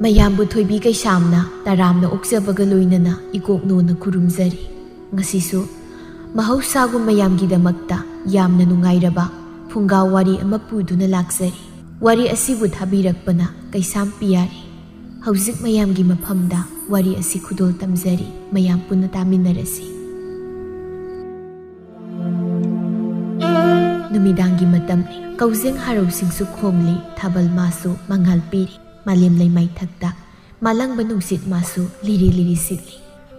ꯃꯌꯥꯝꯕꯨ ꯊꯣꯏꯕꯤ ꯀꯩꯁꯥꯝꯅ ꯇꯔꯥꯝꯅ ꯑꯣꯛꯆꯕꯒ ꯂꯣꯏꯅꯅ ꯏꯀꯣꯛꯅꯣꯅ ꯈꯨꯔꯨꯝꯖꯔꯤ꯫ ꯉꯁꯤꯁꯨ ꯃꯍꯧꯁꯥꯒꯨꯝ ꯃꯌꯥꯝꯒꯤꯗꯃꯛꯇ ꯌꯥꯝꯅ ꯅꯨꯡꯉꯥꯏꯔꯕ ꯐꯨꯡꯒꯥ ꯋꯥꯔꯤ ꯑꯃ ꯄꯨꯗꯨꯅ ꯂꯥꯛꯆꯔꯤ꯫ ꯋꯥꯔꯤ ꯑꯁꯤꯕꯨ ꯊꯥꯕꯤꯔꯛꯄꯅ ꯀꯩꯁꯥꯝ ꯄꯤꯌꯥꯔꯤ꯫ ꯍꯧꯖꯤꯛ ꯃꯌꯥꯝꯒꯤ ꯃꯐꯝꯗ ꯋꯥꯔꯤ ꯑꯁꯤ ꯈꯨꯗꯣꯜ ꯇꯝꯖꯔꯤ꯫ ꯃꯌꯥꯝ ꯄꯨꯟꯅ ꯇꯥꯃꯤꯟꯅꯔꯁꯤ꯫ ꯅꯨꯃꯤꯗꯥꯡꯒꯤ ꯃꯇꯝꯅꯤ꯫ ꯀꯧꯖꯦꯡ ꯍꯥꯔꯧꯁꯤꯡꯁꯨ ꯈꯣꯡꯂꯤ, ꯊꯥꯕꯜ ꯃꯥꯁꯨ ꯃꯉꯥꯜ ꯄꯤꯔꯤ꯫ ꯃꯥꯂꯦꯝ ꯂꯩꯃꯥꯏꯊꯛꯇ ꯃꯥꯂꯪꯕ ꯅꯨꯡꯁꯤꯠ ꯃꯥꯁꯨ ꯂꯤꯔꯤ ꯂꯤꯔꯤ ꯁꯤꯠꯂꯤ꯫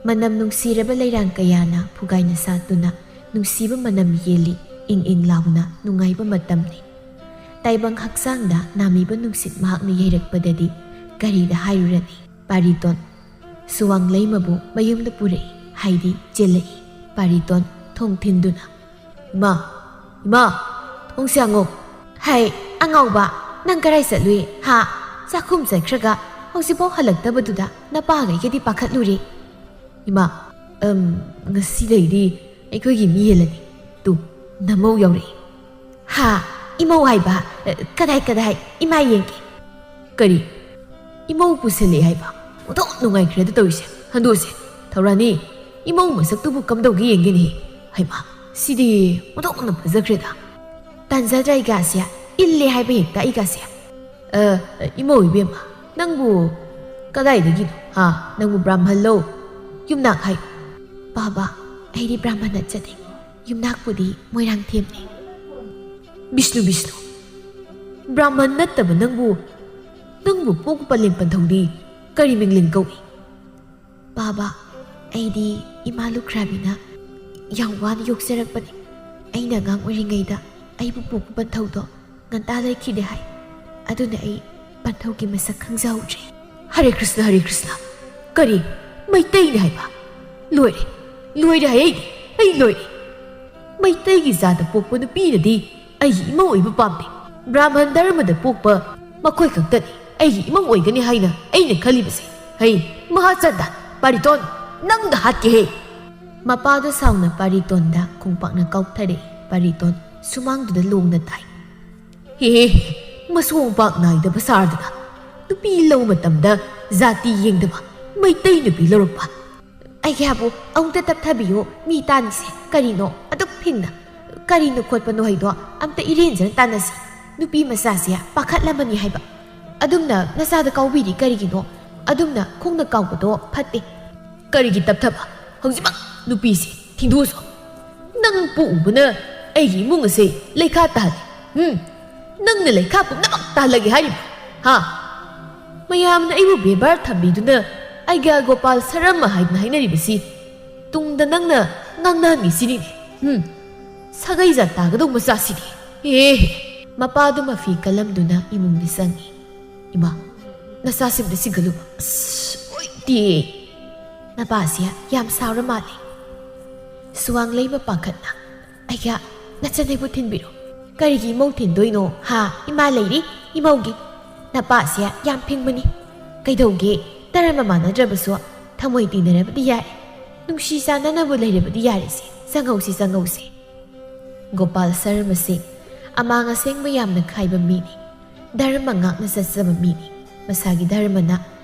ꯃꯅꯝ ꯅꯨꯡꯁꯤꯔꯕ ꯂꯩꯔꯥꯡ ꯀꯌꯥꯅ ꯐꯨꯒꯥꯏꯅ ꯁꯥꯠꯇꯨꯅ ꯅꯨꯡꯁꯤꯕ ꯃꯅꯝ ꯌꯦꯜꯂꯤ꯫ ꯏꯪ ꯏꯪ ꯂꯥꯎꯅ ꯅꯨꯡꯉꯥꯏꯕ ꯃꯇꯝꯅꯤ꯫ ꯇꯥꯏꯕꯪ ꯍꯛꯆꯥꯡꯗ ꯅꯥꯃꯤꯕ ꯅꯨꯡꯁꯤꯠ ꯃꯍꯥꯛꯅ ꯌꯩꯔꯛꯄꯗꯗꯤ ꯀꯔꯤꯗ ꯍꯥꯏꯔꯨꯔꯅꯤ꯫ ꯄꯥꯔꯤꯇꯣꯟ ꯁꯨꯋꯥꯡꯂꯩꯃꯕꯨ ꯃꯌꯨꯝꯗ ꯄꯨꯔꯛꯏ, ꯍꯥꯏꯗꯤ ꯆꯦꯜꯂꯛꯏ꯫ ꯄꯥꯔꯤꯇꯣꯟ ꯊꯣꯡ ꯊꯤꯟꯗꯨꯅ, "ꯏꯃꯥ, ꯏꯃꯥ, ꯊꯣꯡ ꯁꯥꯡꯉꯣ." "ꯍꯩ ꯑꯉꯥꯎꯕ, ꯅꯪ ꯀꯔꯥꯏ ꯆꯠꯂꯨꯏ? ꯍꯥ? ꯆꯥꯛꯈꯨꯝ ꯆꯠꯈ꯭ꯔꯒ ꯍꯧꯖꯤꯛꯐꯥꯎ ꯍꯜꯂꯛꯇꯕꯗꯨꯗ ꯅꯄꯥꯒꯩꯒꯗꯤ ꯄꯥꯈꯠꯂꯨꯔꯤ." "ꯏꯃꯥ, ꯉꯁꯤꯗꯩꯗꯤ ꯑꯩꯈꯣꯏꯒꯤ ꯃꯤ ꯍꯦꯜꯂꯅꯤ. ꯇꯨ ꯅꯃꯧ ꯌꯥꯎꯔꯛꯏ." "ꯍꯥ? ꯏꯃꯧ ꯍꯥꯏꯕ? ꯀꯗꯥꯏ? ꯏꯃꯥ ꯌꯦꯡꯒꯦ." "ꯀꯔꯤ? ꯏꯃꯧ ꯄꯨꯁꯤꯜꯂꯛꯑꯦ ꯍꯥꯏꯕ? ꯑꯣꯟꯊꯣꯛ ꯅꯨꯡꯉꯥꯏꯈ꯭ꯔꯦꯗ ꯇꯧꯔꯤꯁꯦ. ꯍꯟꯗꯣꯛꯑꯁꯦ. ꯊꯧꯔꯥꯅꯤ, ꯏꯃꯧ ꯃꯁꯛꯇꯨꯕꯨ ꯀꯝꯗꯧꯒꯦ ꯌꯦꯡꯒꯦꯅꯦꯍꯦ. ꯍꯩꯃꯥ, ꯁꯤꯗꯤ ꯑꯣꯟꯊꯣꯛꯅ ꯐꯖꯈ꯭ꯔꯦꯗ." "ꯇꯥꯟꯖꯗ꯭ꯔ ꯑꯩꯒꯥꯁꯦ? ꯏꯜꯂꯦ ꯍꯥꯏꯕ ꯍꯦꯛꯇ ꯑꯩꯒꯥꯁꯦ." "ꯏꯃꯧ ꯏꯕꯦꯝꯃ, ꯅꯪꯕꯨ ꯀꯗꯥꯏꯗꯒꯤꯅꯣ? ꯍꯥ? ꯅꯪꯕꯨ ꯕ꯭ꯔꯥꯍ꯭ꯃꯜꯂꯣ? ꯌꯨꯝꯅꯥꯛ ꯍꯥꯏ." "ꯕꯥꯕꯥ, ꯑꯩꯗꯤ ꯕ꯭ꯔꯥꯍ꯭ꯃꯟ ꯅꯠꯆꯗꯦ. ꯌꯨꯝꯅꯥꯛꯄꯨꯗꯤ ꯃꯣꯏꯔꯥꯡꯊꯦꯝꯅꯤ." "ꯕꯤꯁꯅꯨ, ꯕ꯭ꯔꯥꯍ꯭ꯃꯟ ꯅꯠꯇꯕ ꯅꯪꯕꯨ ꯄꯣꯛꯄ ꯄꯂꯦꯝ ꯄꯟꯊꯧꯗꯤ ꯀꯔꯤ ꯃꯤꯡꯂꯦꯟ ꯀꯧꯏ?" "ꯕꯥꯕꯥ, ꯑꯩꯗꯤ ꯏꯃꯥ ꯂꯨꯈ꯭ꯔꯥꯕꯤꯅ ꯌꯥꯝ ꯋꯥꯅ ꯌꯣꯛꯆꯔꯛꯄꯅꯤ. ꯑꯩꯅ ꯑꯉꯥꯡ ꯑꯣꯏꯔꯤꯉꯩꯗ ꯑꯩꯕꯨ ꯄꯣꯛꯄ ꯄꯟꯊꯧꯗꯣ ꯉꯟꯇꯥ ꯂꯩꯈꯤꯗꯦ ꯍꯥꯏ. ꯑꯗꯨꯅ ꯑꯩ ꯄꯟꯊꯧꯒꯤ ꯃꯁꯛ ꯈꯪꯖꯍꯧꯗ꯭ꯔꯦ." "ꯍꯔꯦ ꯀ꯭ꯔꯤꯁꯅ, ꯍꯔꯦ ꯀ꯭ꯔꯤꯁꯅ. ꯀꯔꯤ ꯃꯩꯇꯩꯅꯤ ꯍꯥꯏꯕ? ꯂꯣꯏꯔꯦ ꯍꯥꯏ ꯑꯩ ꯂꯣꯏꯔꯦ. ꯃꯩꯇꯩꯒꯤ ꯖꯥꯠꯇ ꯄꯣꯛꯄ ꯅꯨꯄꯤꯅꯗꯤ ꯑꯩꯒꯤ ꯏꯃꯧ ꯑꯣꯏꯕ ꯄꯥꯝꯗꯦ. ꯕ꯭ꯔꯥꯍ꯭ꯃꯟ ꯙꯔꯃꯗ ꯄꯣꯛꯄ ꯃꯈꯣꯏ ꯈꯛꯇꯅꯤ ꯑꯩꯒꯤ ꯏꯃꯧ ꯑꯣꯏꯒꯅꯤ ꯍꯥꯏꯅ ꯑꯩꯅ ꯈꯜꯂꯤꯕꯁꯦ. ꯍꯩ ꯃꯍꯥꯆꯟꯗ, ꯄꯥꯔꯤꯇꯣꯟ, ꯅꯪꯗ ꯍꯥꯠꯀꯦꯍꯦ." ꯃꯄꯥꯗꯣ ꯁꯥꯎꯅ ꯄꯥꯔꯤꯇꯣꯟꯗ ꯈꯣꯡꯄꯥꯛꯅ ꯀꯥꯎꯊꯔꯛꯏ꯫ ꯄꯥꯔꯤꯇꯣꯟ ꯁꯨꯃꯥꯡꯗꯨꯗ ꯂꯣꯡꯅ ꯇꯥꯏ꯫ "ꯍꯦ, ꯃꯁꯣꯡ ꯄꯥꯛ ꯅꯥꯏꯗꯕ ꯁꯥꯔꯗꯅ ꯅꯨꯄꯤ ꯂꯧ ꯃꯇꯝꯗ ꯖꯥꯇꯤ ꯌꯦꯡꯗꯕ ꯃꯩꯇꯩ ꯅꯨꯄꯤ ꯂꯧꯔꯛꯄ." "ꯑꯩꯒꯤꯕꯨ ꯑꯃꯨꯛꯇ ꯇꯞꯊꯕꯤꯌꯨ, ꯃꯤ ꯇꯥꯅꯤꯁꯦ. ꯀꯔꯤꯅꯣ ꯑꯗꯨꯛ ꯐꯤꯡꯅ? ꯀꯔꯤꯅꯣ ꯈꯣꯠꯄꯅꯣ ꯍꯥꯏꯗꯣ ꯑꯝꯇ ꯏꯔꯦꯟꯖꯅ ꯇꯥꯟꯅꯁꯤ. ꯅꯨꯄꯤ ꯃꯆꯥꯁꯦ ꯄꯥꯈꯠꯂꯕꯅꯤ ꯍꯥꯏꯕ. ꯑꯗꯨꯝꯅ ꯅꯆꯥꯗ ꯀꯥꯎꯕꯤꯔꯤ ꯀꯔꯤꯒꯤꯅꯣ? ꯑꯗꯨꯝꯅ ꯈꯣꯡꯅ ꯀꯥꯎꯕꯗꯣ ꯐꯠꯇꯦ." "ꯀꯔꯤꯒꯤ ꯇꯞꯊꯕ? ꯍꯧꯖꯤꯛꯃꯛ ꯅꯨꯄꯤꯁꯦ ꯊꯤꯡꯗꯣꯛꯑꯁꯨ. ꯅꯪ ꯄꯣꯛꯎꯕꯅ ꯑꯩꯒꯤ ꯏꯃꯨꯡ ꯑꯁꯦ ꯂꯩꯈꯥ ꯇꯥꯍꯜꯂꯤ. ꯅꯪꯅ ꯂꯩꯈꯥ ꯄꯨꯝꯅꯃꯛ ꯇꯥꯍꯜꯂꯒꯦ ꯍꯥꯏꯔꯤꯕ? ꯍꯥ? ꯃꯌꯥꯝꯅ ꯑꯩꯕꯨ ꯕꯦꯕꯥꯔ ꯊꯝꯕꯤꯗꯨꯅ ꯑꯩꯒ ꯒꯣꯄꯥꯜ ꯁꯔꯃ ꯍꯥꯏꯗꯅ ꯍꯥꯏꯅꯔꯤꯕꯁꯤ ꯇꯨꯡꯗ ꯅꯪꯅ ꯉꯥꯡꯅꯍꯟꯒꯦꯁꯤꯅꯤꯅꯦ. ꯁꯥꯒꯩ ꯖꯥꯠ ꯇꯥꯒꯗꯧꯕ ꯃꯆꯥꯁꯤꯗꯤ." ꯃꯄꯥꯗꯨ ꯃꯐꯤ ꯀꯜꯂꯝꯗꯨꯅ ꯏꯃꯨꯡꯗ ꯆꯪꯉꯤ꯫ "ꯏꯃꯥ, ꯅꯆꯥꯁꯤꯝꯇ ꯁꯤꯡꯒꯜꯂꯨꯕ." "ꯑꯣꯏꯗꯦ." "ꯅꯄꯥꯁꯦ ꯌꯥꯝ ꯁꯥꯎꯔ ꯃꯥꯜꯂꯤ." ꯁꯨꯋꯥꯡꯂꯩꯃ ꯄꯥꯈꯠꯅ, "ꯑꯩꯒ ꯅꯆꯟꯅꯩꯕꯨ ꯊꯤꯟꯕꯤꯔꯣ." "ꯀꯔꯤꯒꯤ ꯏꯃꯧ ꯊꯤꯟꯗꯣꯏꯅꯣ? ꯍꯥ? ꯏꯃꯥ ꯂꯩꯔꯤ ꯏꯃꯧꯒꯤ." "ꯅꯄꯥꯁꯦ ꯌꯥꯝ ꯐꯤꯡꯕꯅꯤ. ꯀꯩꯗꯧꯒꯦ? ꯙꯔꯃ ꯃꯥꯟꯅꯗ꯭ꯔꯕꯁꯨ ꯊꯃꯣꯏ ꯇꯤꯟꯅꯔꯕꯗꯤ ꯌꯥꯔꯦ. ꯅꯨꯡꯁꯤ ꯆꯥꯟꯅꯅꯕꯨ ꯂꯩꯔꯕꯗꯤ ꯌꯥꯔꯦꯁꯦ. ꯆꯪꯉꯧꯁꯤ." ꯒꯣꯄꯥꯜ ꯁꯔꯃꯁꯤ ꯑꯃꯥꯡ ꯑꯁꯦꯡꯕ ꯌꯥꯝꯅ ꯈꯥꯏꯕ ꯃꯤꯅꯤ. ꯙꯔꯃ ꯉꯥꯛꯅ ꯆꯠꯆꯕ ꯃꯤꯅꯤ. ꯃꯁꯥꯒꯤ ꯙꯔꯃꯅ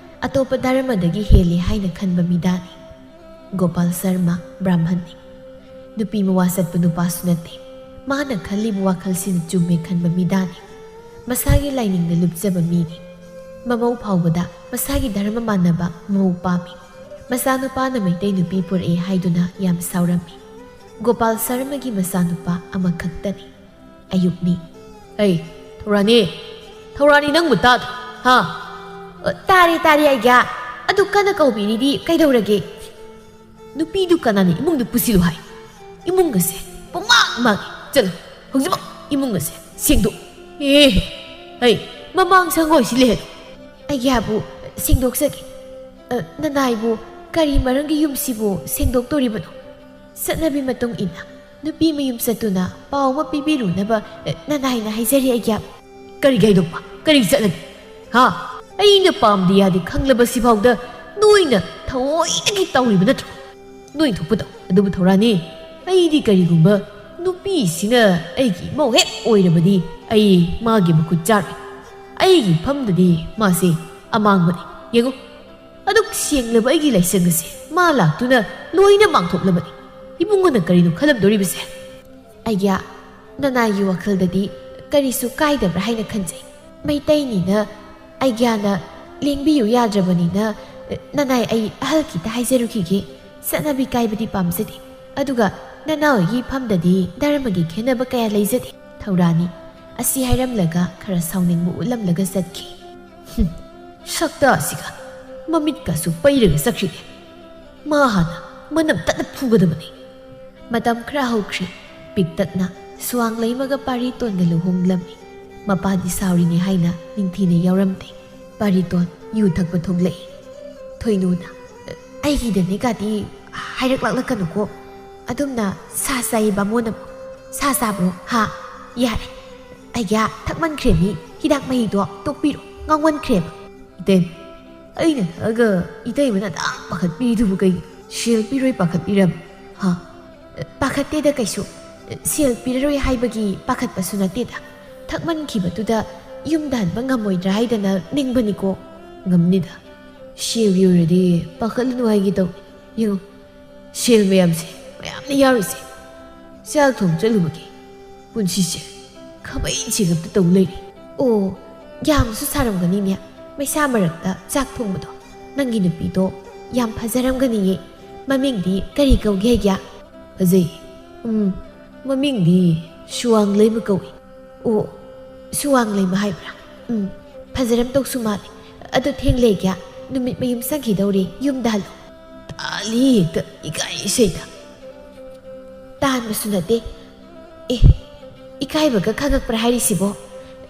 ꯑꯇꯣꯞꯄ ꯙꯔꯃꯗꯒꯤ ꯍꯦꯜꯂꯤ ꯍꯥꯏꯅ ꯈꯟꯕ ꯃꯤꯗꯥꯅꯤ. ꯒꯣꯄꯥꯜ ꯁꯔꯃ ꯕ꯭ꯔꯥꯍ꯭ꯃꯟꯅꯤ. ꯅꯨꯄꯤ ꯃꯋꯥ ꯆꯠꯄ ꯅꯨꯄꯥꯁꯨ ꯅꯠꯇꯦ. ꯃꯥꯅ ꯈꯜꯂꯤꯕ ꯋꯥꯈꯜꯁꯤꯅ ꯆꯨꯝꯃꯦ ꯈꯟꯕ ꯃꯤꯗꯥꯅꯤ. ꯃꯁꯥꯒꯤ ꯂꯥꯏꯅꯤꯡꯗ ꯂꯨꯞꯆꯕ ꯃꯤꯅꯤ. ꯃꯃꯧ ꯐꯥꯎꯕꯗ ꯃꯁꯥꯒꯤ ꯙꯔꯃ ꯃꯥꯟꯅꯕ ꯃꯧ ꯄꯥꯝꯃꯤ. ꯃꯆꯥꯅꯨꯄꯥꯅ ꯃꯩꯇꯩ ꯅꯨꯄꯤ ꯄꯨꯔꯛꯑꯦ ꯍꯥꯏꯗꯨꯅ ꯌꯥꯝ ꯁꯥꯎꯔꯝꯃꯤ. ꯒꯣꯄꯥꯜ ꯁꯔꯃꯒꯤ ꯃꯆꯥꯅꯨꯄꯥ ꯑꯃꯈꯛꯇꯅꯤ. ꯑꯌꯨꯛꯅꯤ꯫ "ꯍꯩ ꯊꯧꯔꯥꯅꯤ, ꯅꯪꯕꯨ ꯇꯥꯗ꯭ꯔꯣ? ꯍꯥ?" ꯇꯥꯔꯦ ꯑꯩꯒ. ꯑꯗꯨ ꯀꯟꯅ ꯀꯧꯕꯤꯔꯤꯗꯤ ꯀꯩꯗꯧꯔꯒꯦ?" "ꯅꯨꯄꯤꯗꯨ ꯀꯅꯥꯅ ꯏꯃꯨꯡꯗ ꯄꯨꯁꯤꯜꯂꯨ ꯍꯥꯏ? ꯏꯃꯨꯡ ꯑꯁꯦ ꯄꯨꯡꯃꯥꯡ ꯃꯥꯡꯉꯤ. ꯆꯠꯂꯣ, ꯍꯧꯖꯤꯛꯃꯛ ꯏꯃꯨꯡ ꯑꯁꯦ ꯁꯦꯡꯗꯣꯛ." "ꯍꯩ, ꯃꯃꯥꯡ ꯁꯪꯒꯣꯏꯁꯤ ꯂꯩꯍꯜꯂꯨ." "ꯑꯩꯒꯤꯕꯨ ꯁꯦꯡꯗꯣꯛꯆꯒꯦ." "ꯅꯅꯥꯏꯕꯨ ꯀꯔꯤ ꯃꯔꯝꯒꯤ ꯌꯨꯝꯁꯤꯕꯨ ꯁꯦꯡꯗꯣꯛꯇꯣꯔꯤꯕꯅꯣ?" "ꯆꯠꯅꯕꯤ ꯃꯇꯨꯡ ꯏꯟꯅ ꯅꯨꯄꯤ ꯃꯌꯨꯝ ꯆꯠꯇꯨꯅ ꯄꯥꯎ ꯑꯃ ꯄꯤꯕꯤꯔꯨꯅꯕ ꯅꯅꯥꯏꯅ ꯍꯥꯏꯖꯔꯤ ꯑꯩꯒꯤꯕꯨ." "ꯀꯔꯤꯒꯤ ꯍꯥꯏꯗꯣꯛꯄ? ꯀꯔꯤꯒꯤ ꯆꯠꯅꯕꯤ? ꯍꯥ? ꯑꯩꯅ ꯄꯥꯝꯗꯦ ꯌꯥꯗꯦ ꯈꯪꯂꯕꯁꯤꯐꯥꯎꯗ ꯅꯣꯏꯅ ꯊꯑꯣꯏꯅꯒꯤ ꯇꯧꯔꯤꯕ ꯅꯠꯇ꯭ꯔꯣ? ꯅꯣꯏ ꯊꯣꯛꯄ ꯇꯧ. ꯑꯗꯨꯕꯨ ꯊꯧꯔꯥꯅꯤ, ꯑꯩꯗꯤ ꯀꯔꯤꯒꯨꯝꯕ ꯅꯨꯄꯤꯁꯤꯅ ꯑꯩꯒꯤ ꯏꯃꯧ ꯍꯦꯛ ꯑꯣꯏꯔꯕꯗꯤ ꯑꯩ ꯃꯥꯒꯤ ꯃꯈꯨꯠ ꯆꯥꯔꯣꯏ. ꯑꯩꯒꯤ ꯐꯝꯗꯗꯤ ꯃꯥꯁꯦ ꯑꯃꯥꯡꯕꯅꯤ. ꯌꯦꯡꯉꯨ ꯑꯗꯨꯛ ꯁꯦꯡꯂꯕ ꯑꯩꯒꯤ ꯂꯥꯏꯁꯪ ꯑꯁꯤ ꯃꯥ ꯂꯥꯛꯇꯨꯅ ꯂꯣꯏꯅ ꯃꯥꯡꯊꯣꯛꯂꯕꯅꯤ ꯏꯕꯨꯡꯉꯣꯅ ꯀꯔꯤꯅꯣ ꯈꯜꯂꯝꯗꯣꯔꯤꯕꯁꯦ ꯑꯩꯒ꯭ꯌꯥ ꯅꯅꯥꯏꯒꯤ ꯋꯥꯈꯜꯗꯗꯤ ꯀꯔꯤꯁꯨ ꯀꯥꯏꯗꯕ꯭ꯔꯥ ꯍꯥꯏꯅ ꯈꯟꯖꯩ ꯃꯩꯇꯩꯅꯤꯅ ꯑꯩꯒ꯭ꯌꯥꯅ ꯂꯦꯡꯕꯤꯌꯨ ꯌꯥꯗ꯭ꯔꯕꯅꯤꯅ ꯅꯅꯥꯏ ꯑꯩ ꯑꯍꯜ ꯈꯤꯇ ꯍꯥꯏꯖꯔꯨꯈꯤꯒꯦ ꯆꯠꯅꯕꯤ ꯀꯥꯏꯕꯗꯤ ꯄꯥꯝꯖꯗꯦ ꯑꯗꯨꯒ ꯅꯅꯥꯎꯒꯤ ꯏꯐꯝꯗꯗꯤ ꯙꯔꯃꯒꯤ ꯈꯦꯟꯅꯕ ꯀꯌꯥ ꯂꯩꯖꯗꯦ ꯊꯧꯔꯥꯅꯤ ꯑꯁꯤ ꯍꯥꯏꯔꯝꯂꯒ ꯈꯔ ꯁꯥꯎꯅꯤꯡꯕ ꯎꯠꯂꯝꯂꯒ ꯆꯠꯈꯤ ꯁꯛꯇ ꯑꯁꯤꯒ ꯃꯃꯤꯠꯀꯁꯨ ꯄꯩꯔꯒ ꯆꯠꯈ꯭ꯔꯤꯅꯦ ꯃꯥ ꯍꯥꯟꯅ ꯃꯅꯝ ꯇꯠꯅ ꯐꯨꯒꯗꯕꯅꯤ ꯃꯇꯝ ꯈꯔ ꯍꯧꯈ꯭ꯔꯦ ꯄꯤꯛꯇꯛꯅ ꯁ꯭ꯋꯥꯡꯂꯩꯃꯒ ꯄꯥꯔꯤꯇꯣꯟꯒ ꯂꯨꯍꯣꯡꯂꯝꯃꯤ ꯃꯄꯥꯗꯤ ꯁꯥꯎꯔꯤꯅꯤ ꯍꯥꯏꯅ ꯅꯤꯡꯊꯤꯅ ꯌꯥꯎꯔꯝꯗꯦ ꯄꯥꯔꯤꯇꯣꯟ ꯌꯨ ꯊꯛꯄ ꯊꯣꯛꯂꯛꯏ ꯊꯣꯏꯅꯨꯅ ꯑꯩꯒꯤꯗꯅꯦꯒꯗꯤ ꯍꯥꯏꯔꯛꯂꯛꯀꯅꯨꯀꯣ ꯑꯗꯨꯝꯅ ꯁꯥ ꯆꯥꯏ ꯕꯥꯃꯣꯟ ꯑꯃꯨꯛ ꯁꯥ ꯆꯥꯕ꯭ꯔꯣ ꯍꯥ ꯌꯥꯔꯦ ꯑꯩꯒ꯭ꯌꯥ ꯊꯛꯃꯟꯈ꯭ꯔꯦꯃꯤ ꯍꯤꯗꯥꯛ ꯃꯍꯤꯗꯣ ꯇꯣꯛꯄꯤꯔꯣ ꯉꯥꯎꯃꯟꯈ꯭ꯔꯦꯕ ꯏꯇꯩ ꯑꯩꯅ ꯊꯛꯑꯒ ꯏꯇꯩꯃꯅ ꯑꯗꯥꯝ ꯄꯥꯈꯠꯄꯤꯔꯤꯗꯨꯕꯨ ꯀꯩꯒꯤ ꯁꯦꯜ ꯄꯤꯔꯣꯏ ꯄꯥꯈꯠꯄꯤꯔꯕ ꯍꯥ ꯄꯥꯈꯠꯇꯦꯗ ꯀꯩꯁꯨ ꯁꯦꯜ ꯄꯤꯔꯔꯣꯏ ꯍꯥꯏꯕꯒꯤ ꯄꯥꯈꯠꯄꯁꯨ ꯅꯠꯇꯦꯗ ꯊꯛꯃꯟꯈꯤꯕꯗꯨꯗ ꯌꯨꯝꯗ ꯍꯟꯕ ꯉꯝꯃꯣꯏꯗ꯭ꯔꯥ ꯍꯥꯏꯗꯅ ꯅꯤꯡꯕꯅꯤꯀꯣ ꯉꯝꯅꯤꯗ ꯁꯦꯜꯒꯤ ꯑꯣꯏꯔꯗꯤ ꯄꯥꯈꯠꯂꯨꯅꯨ ꯍꯥꯏꯒꯦ ꯇꯧ ꯌꯦꯡꯉꯨ ꯁꯦꯜ ꯃꯌꯥꯝꯁꯦ ꯃꯌꯥꯝꯅ ꯌꯥꯎꯔꯤꯁꯦ ꯆꯥꯛ ꯊꯣꯡ ꯆꯠꯂꯨꯕꯒꯤ ꯄꯨꯟꯁꯤꯁꯦ ꯈꯥꯕꯩ ꯆꯤꯒꯞꯇ ꯇꯧ ꯂꯩꯔꯤ ꯑꯣ ꯌꯥꯝꯅꯁꯨ ꯁꯥꯔꯝꯒꯅꯤꯅꯦ ꯃꯩꯁꯥ ꯃꯔꯛꯇ ꯆꯥꯛ ꯊꯣꯡꯕꯗꯣ ꯅꯪꯒꯤ ꯅꯨꯄꯤꯗꯣ ꯌꯥꯝ ꯐꯖꯔꯝꯒꯅꯤꯌꯦ ꯃꯃꯤꯡꯗꯤ ꯀꯔꯤ ꯀꯧꯒꯦ ꯑꯩꯒ꯭ꯌꯥ ꯐꯖꯩ ꯃꯃꯤꯡꯗꯤ ꯁꯨꯋꯥꯡꯂꯩꯃ ꯀꯧꯏ ꯑꯣ ꯁꯨꯋꯥꯡꯂꯩꯃ ꯍꯥꯏꯕ꯭ꯔꯥ ꯐꯖꯔꯝꯗꯧꯁꯨ ꯃꯥꯜꯂꯦ ꯑꯗꯨ ꯊꯦꯡꯂꯩꯒ꯭ꯌꯥ ꯅꯨꯃꯤꯠ ꯃꯌꯨꯝ ꯆꯪꯈꯤꯗꯧꯔꯦ ꯌꯨꯝꯗ ꯍꯜꯂꯣ ꯇꯥꯜꯂꯤ ꯍꯦꯛꯇ ꯏꯀꯥꯏ ꯏꯁꯩꯗ ꯇꯥꯟꯕꯁꯨ ꯅꯠꯇꯦ ꯑꯦ ꯏꯀꯥꯏꯕꯒ ꯈꯪꯉꯛꯄ꯭ꯔꯥ ꯍꯥꯏꯔꯤꯁꯤꯕꯣ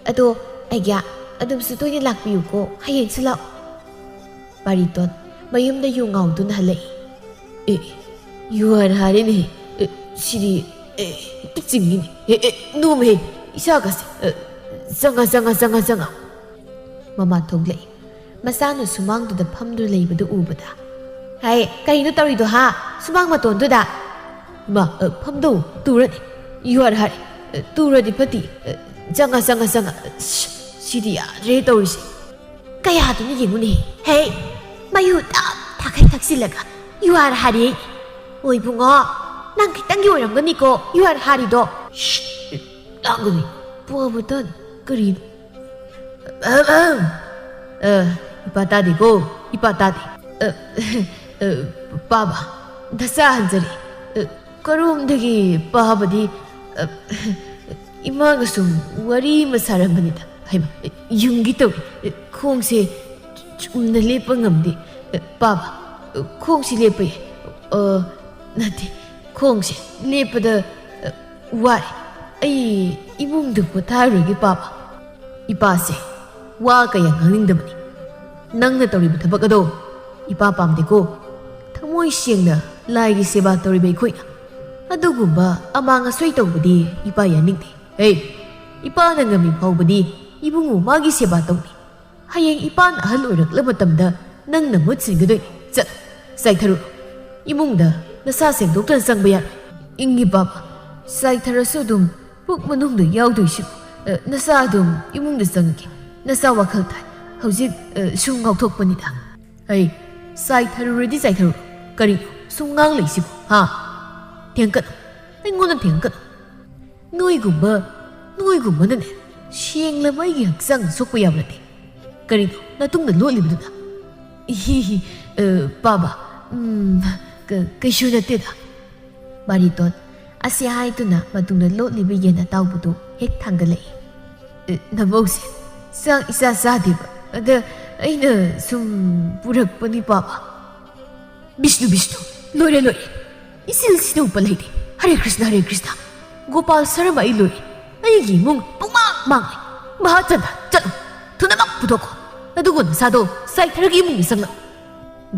ꯑꯗꯣ ꯑꯩꯒ꯭ꯌꯥ ꯑꯗꯨꯝꯁꯨ ꯇꯣꯏꯅ ꯂꯥꯛꯄꯤꯌꯨꯀꯣ ꯍꯌꯦꯡꯁꯨ ꯂꯥꯛꯑꯣ ꯄꯥꯔꯤꯇꯣꯟ ꯃꯌꯨꯝꯗ ꯌꯨ ꯉꯥꯎꯗꯨꯅ ꯍꯜꯂꯛꯏ ꯌꯨꯍꯥꯔ ꯍꯥꯔꯦꯅꯦ ꯁꯤꯗꯤ ꯍꯦꯛꯇ ꯆꯤꯡꯉꯤꯅꯦ ꯅꯣꯝꯍꯦ ꯏꯁꯥꯒꯁꯦ ꯆꯪꯉ ꯃꯃꯥ ꯊꯣꯛꯂꯛꯏ ꯃꯆꯥꯅ ꯁꯨꯃꯥꯡꯗꯨꯗ ꯐꯝꯗꯨꯅ ꯂꯩꯕꯗꯨ ꯎꯕꯗ ꯍꯥꯏ ꯀꯔꯤꯅꯣ ꯇꯧꯔꯤꯗꯣ ꯍꯥ ꯁꯨꯃꯥꯡ ꯃꯇꯣꯟꯗꯨꯗ ꯏꯃꯥ ꯐꯝꯗꯧ ꯇꯨꯔꯅꯤ ꯌꯨꯍꯥꯔ ꯍꯥꯔꯦ ꯇꯨꯔꯗꯤ ꯐꯠꯇꯤ ꯆꯪꯉ ꯁꯤꯗꯤ ꯌꯥꯗ꯭ꯔꯦ ꯇꯧꯔꯤꯁꯦ ꯀꯌꯥꯗꯨꯅ ꯌꯦꯡꯉꯨꯅꯦ ꯍꯦ ꯃꯌꯨ ꯇꯞ ꯊꯥꯈꯩ ꯊꯛꯆꯤꯜꯂꯒ ꯌꯨꯍꯥꯔ ꯍꯥꯔꯤ ꯑꯣꯏ ꯕꯨꯡꯉꯣ ꯅꯪ ꯈꯤꯇꯪꯒꯤ ꯑꯣꯏꯔꯝꯒꯅꯤꯀꯣ ꯌꯨꯍꯥꯔ ꯍꯥꯔꯤꯗꯣ ꯂꯥꯡꯒꯅꯤ ꯄꯥꯕꯇꯥꯟ ꯀꯔꯤꯅꯣ ꯏꯄꯥ ꯇꯥꯗꯦꯀꯣ ꯏꯄꯥ ꯇꯥꯗꯦ ꯄꯥꯕ ꯗꯁꯥ ꯍꯟꯖꯔꯤ ꯀꯔꯣꯝꯗꯒꯤ ꯄꯥꯕꯗꯤ ꯏꯃꯥꯒ ꯁꯨꯝ ꯋꯥꯔꯤ ꯑꯃ ꯁꯥꯔꯝꯕꯅꯤꯗ ꯍꯥꯏꯕ ꯌꯨꯝꯒꯤ ꯇꯧꯏ ꯈꯣꯡꯁꯦ ꯆꯨꯝꯅ ꯂꯦꯞꯄ ꯉꯝꯗꯦ ꯄꯥꯕ ꯈꯣꯡꯁꯤ ꯂꯦꯞꯄ ꯌꯥꯏ ꯅꯠꯇꯦ ꯈꯣꯡꯁꯦ ꯂꯦꯞꯄꯗ ꯋꯥꯔꯦ ꯑꯩ ꯏꯃꯨꯡꯗ ꯄꯣꯊꯥꯔꯨꯔꯒꯦ ꯄꯥꯕ ꯏꯄꯥꯁꯦ ꯋꯥ ꯀꯌꯥ ꯉꯥꯡꯅꯤꯡꯗꯕꯅꯤ ꯅꯪꯅ ꯇꯧꯔꯤꯕ ꯊꯕꯛ ꯑꯗꯣ ꯏꯄꯥ ꯄꯥꯝꯗꯦꯀꯣ ꯊꯃꯣꯏ ꯁꯦꯡꯅ ꯂꯥꯏꯒꯤ ꯁꯦꯕꯥ ꯇꯧꯔꯤꯕ ꯑꯩꯈꯣꯏꯅ ꯑꯗꯨꯒꯨꯝꯕ ꯑꯃꯥꯡ ꯑꯁꯣꯏ ꯇꯧꯕꯗꯤ ꯏꯄꯥ ꯌꯥꯅꯤꯡꯗꯦ ꯏꯄꯥꯅ ꯉꯝꯃꯤ ꯐꯥꯎꯕꯗꯤ ꯏꯕꯨꯡꯉꯣ ꯃꯥꯒꯤ ꯁꯦꯕꯥ ꯇꯧꯅꯤ ꯍꯌꯦꯡ ꯏꯄꯥꯅ ꯑꯍꯜ ꯑꯣꯏꯔꯛꯂ ꯃꯇꯝꯗ ꯅꯪꯅ ꯃꯨꯠ ꯁꯤꯟꯒꯗꯣꯏꯅꯤ ꯆꯥꯏꯊꯔꯨ ꯏꯃꯨꯡꯗ ꯅꯁꯥ ꯁꯦꯡꯗꯣꯛꯇꯅ ꯆꯪꯕ ꯌꯥꯔꯣꯏ ꯏꯪꯒꯤ ꯄꯥꯄ ꯆꯥꯏꯊꯔꯁꯨ ꯑꯗꯨꯝ ꯄꯨꯛ ꯃꯅꯨꯡꯗ ꯌꯥꯎꯗꯣꯏꯁꯤꯕꯨ ꯅꯁꯥ ꯑꯗꯨꯝ ꯏꯃꯨꯡꯗ ꯆꯪꯉꯒꯦ ꯅꯁꯥ ꯋꯥꯈꯜ ꯊꯥꯏ ꯍꯧꯖꯤꯛ ꯁꯨꯝ ꯉꯥꯎꯊꯣꯛꯄꯅꯤꯗ ꯆꯥꯏꯊꯔꯨꯔꯗꯤ ꯆꯥꯏꯊꯔꯨ ꯀꯔꯤꯅꯣ ꯁꯨꯝ ꯉꯥꯡ ꯂꯩꯁꯤꯕꯨ ꯍꯥ ꯊꯦꯡꯀꯠꯅꯨ ꯑꯩꯉꯣꯟꯗ ꯊꯦꯡꯀꯠꯅꯨ ꯅꯣꯏꯒꯨꯝꯕꯅꯅꯦ ꯁꯦꯡꯂꯕ ꯑꯩꯒꯤ ꯍꯛꯆꯥꯡ ꯁꯣꯛꯄ ꯌꯥꯕ ꯅꯠꯇꯦ ꯀꯔꯤꯅꯣ ꯅꯇꯨꯡꯗ ꯂꯣꯠꯂꯤꯕꯗꯨꯅ ꯄꯥꯕ ꯀꯩꯁꯨ ꯅꯠꯇꯦꯗ ꯕꯥꯔꯤꯇꯣꯟ ꯑꯁꯤ ꯍꯥꯏꯗꯨꯅ ꯃꯇꯨꯡꯗ ꯂꯣꯠꯂꯤꯕ ꯌꯦꯟ ꯑꯇꯥꯎꯕꯗꯨ ꯍꯦꯛ ꯊꯥꯡꯒꯠꯂꯛꯏ ꯅꯃꯧꯁꯦ ꯆꯥꯛ ꯏꯆꯥ ꯆꯥꯗꯦꯕ ꯑꯗ ꯑꯩꯅ ꯁꯨꯝ ꯄꯨꯔꯛꯄꯅꯤ ꯄꯥꯕ ꯕꯤஷ்ꯅꯨ ꯂꯣꯏꯔꯦ ꯏꯆꯤꯜꯁꯤꯗ ꯎꯄꯜ ꯂꯩꯇꯦ ꯍꯔꯦ ꯀ꯭ꯔꯤꯁꯅ ꯒꯣꯄꯥꯜ ꯁꯔꯃ ꯑꯩ ꯂꯣꯏꯔꯦ ꯑꯩꯒꯤ ꯏꯃꯨꯡ ꯄꯨꯡꯃꯥꯡ ꯃꯍꯥꯆꯟꯗ ꯆꯠꯂꯨ ꯊꯨꯅꯃꯛ ꯄꯨꯊꯣꯛꯈꯣ ꯑꯗꯨꯒ ꯅꯁꯥꯗꯣ ꯆꯥꯏꯊꯔꯒ ꯏꯃꯨꯡꯗ ꯆꯪꯂꯛ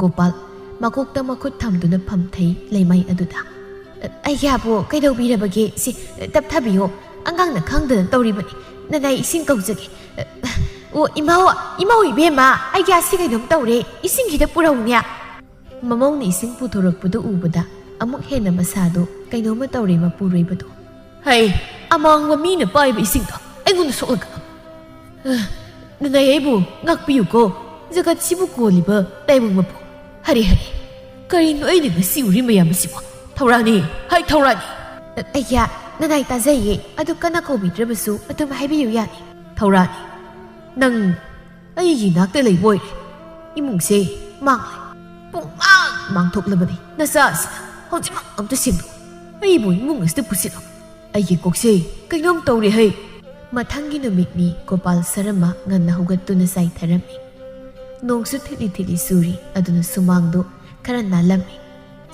ꯒꯣꯄꯥꯜ ꯃꯀꯣꯛꯇ ꯃꯈꯨꯠ ꯊꯝꯗꯨꯅ ꯐꯝꯊꯩ ꯂꯩꯃꯥꯏ ꯑꯗꯨꯗ ꯑꯩꯒ꯭ꯌꯥꯕꯨ ꯀꯩꯗꯧꯕꯤꯔꯕꯒꯦ ꯁꯤ ꯇꯞꯊꯕꯤꯌꯣ ꯑꯉꯥꯡꯅ ꯈꯪꯗꯅ ꯇꯧꯔꯤꯕꯅꯤ ꯅꯅꯥꯏ ꯏꯁꯤꯡ ꯀꯧꯖꯒꯦ ꯑꯣ ꯏꯃꯧ ꯏꯕꯦꯝꯃ ꯑꯩꯒ꯭ꯌꯥꯁꯤ ꯀꯩꯅꯣꯝ ꯇꯧꯔꯦ ꯏꯁꯤꯡ ꯈꯤꯇ ꯄꯨꯔꯧꯅꯦ ꯃꯃꯧꯅ ꯏꯁꯤꯡ ꯄꯨꯊꯣꯔꯛꯄꯗꯨ ꯎꯕꯗ ꯑꯃꯨꯛ ꯍꯦꯟꯅ ꯃꯁꯥꯗꯣ ꯀꯩꯅꯣꯝꯃ ꯇꯧꯔꯦ ꯃꯄꯨꯔꯣꯏꯕꯗꯣ ꯑꯃꯥꯡꯕ ꯃꯤꯅ ꯄꯥꯏꯕ ꯏꯁꯤꯡꯗꯣ ꯑꯩꯉꯣꯟꯗ ꯁꯣꯛꯂꯛꯀꯅꯨ ꯅꯅꯥꯏ ꯑꯩꯕꯨ ꯉꯥꯛꯄꯤꯌꯨꯀꯣ ꯖꯒꯠꯁꯤꯕꯨ ꯀꯣꯜꯂꯤꯕ ꯇꯥꯏꯕꯪ ꯃꯄꯨ ꯍꯔꯦ ꯍꯔꯦ ꯀꯔꯤꯅꯣ ꯑꯩꯅ ꯉꯁꯤ ꯎꯔꯤ ꯃꯌꯥꯝ ꯑꯁꯤꯕꯨ ꯊꯧꯔꯥꯅꯤ ꯍꯥꯏ ꯊꯧꯔꯥꯅꯤ ꯑꯩꯌꯥ ꯅꯅꯥꯏ ꯇꯥꯖꯩꯌꯦ ꯑꯗꯨ ꯀꯟꯅ ꯀꯧꯕꯤꯗ꯭ꯔꯕꯁꯨ ꯑꯗꯨꯝ ꯍꯥꯏꯕꯤꯌꯨ ꯌꯥꯅꯤ ꯊꯧꯔꯥꯅꯤ ꯅꯪ ꯑꯩꯒꯤ ꯅꯥꯛꯇ ꯂꯩꯕ ꯑꯣꯏꯔꯦ ꯏꯃꯨꯡꯁꯦ ꯃꯥꯡꯂꯦ ꯃꯥꯡꯊꯣꯛꯂꯕꯅꯤ ꯅꯆꯥꯁꯤꯅ ꯍꯧꯖꯤꯛꯃꯛ ꯑꯝꯇ ꯁꯦꯝꯗꯣꯛ ꯑꯩꯕꯨ ꯏꯃꯨꯡ ꯑꯁꯤꯗ ꯄꯨꯁꯤꯜꯂꯣ ꯑꯩꯒꯤ ꯀꯣꯛꯁꯦ ꯀꯩꯅꯣꯝ ꯇꯧꯔꯦ ꯍꯩ ꯃꯊꯪꯒꯤ ꯅꯨꯃꯤꯠꯅꯤ ꯒꯣꯄꯥꯜ ꯁꯔꯃ ꯉꯟꯅ ꯍꯧꯒꯠꯇꯨꯅ ꯆꯥꯏꯊꯔꯝꯃꯤ ꯅꯣꯡꯁꯨ ꯊꯤꯠꯂꯤ ꯊꯤꯠꯂꯤ ꯆꯨꯔꯤ ꯑꯗꯨꯅ ꯁꯨꯃꯥꯡꯗꯣ ꯈꯔ ꯅꯥꯜꯂꯝꯃꯤ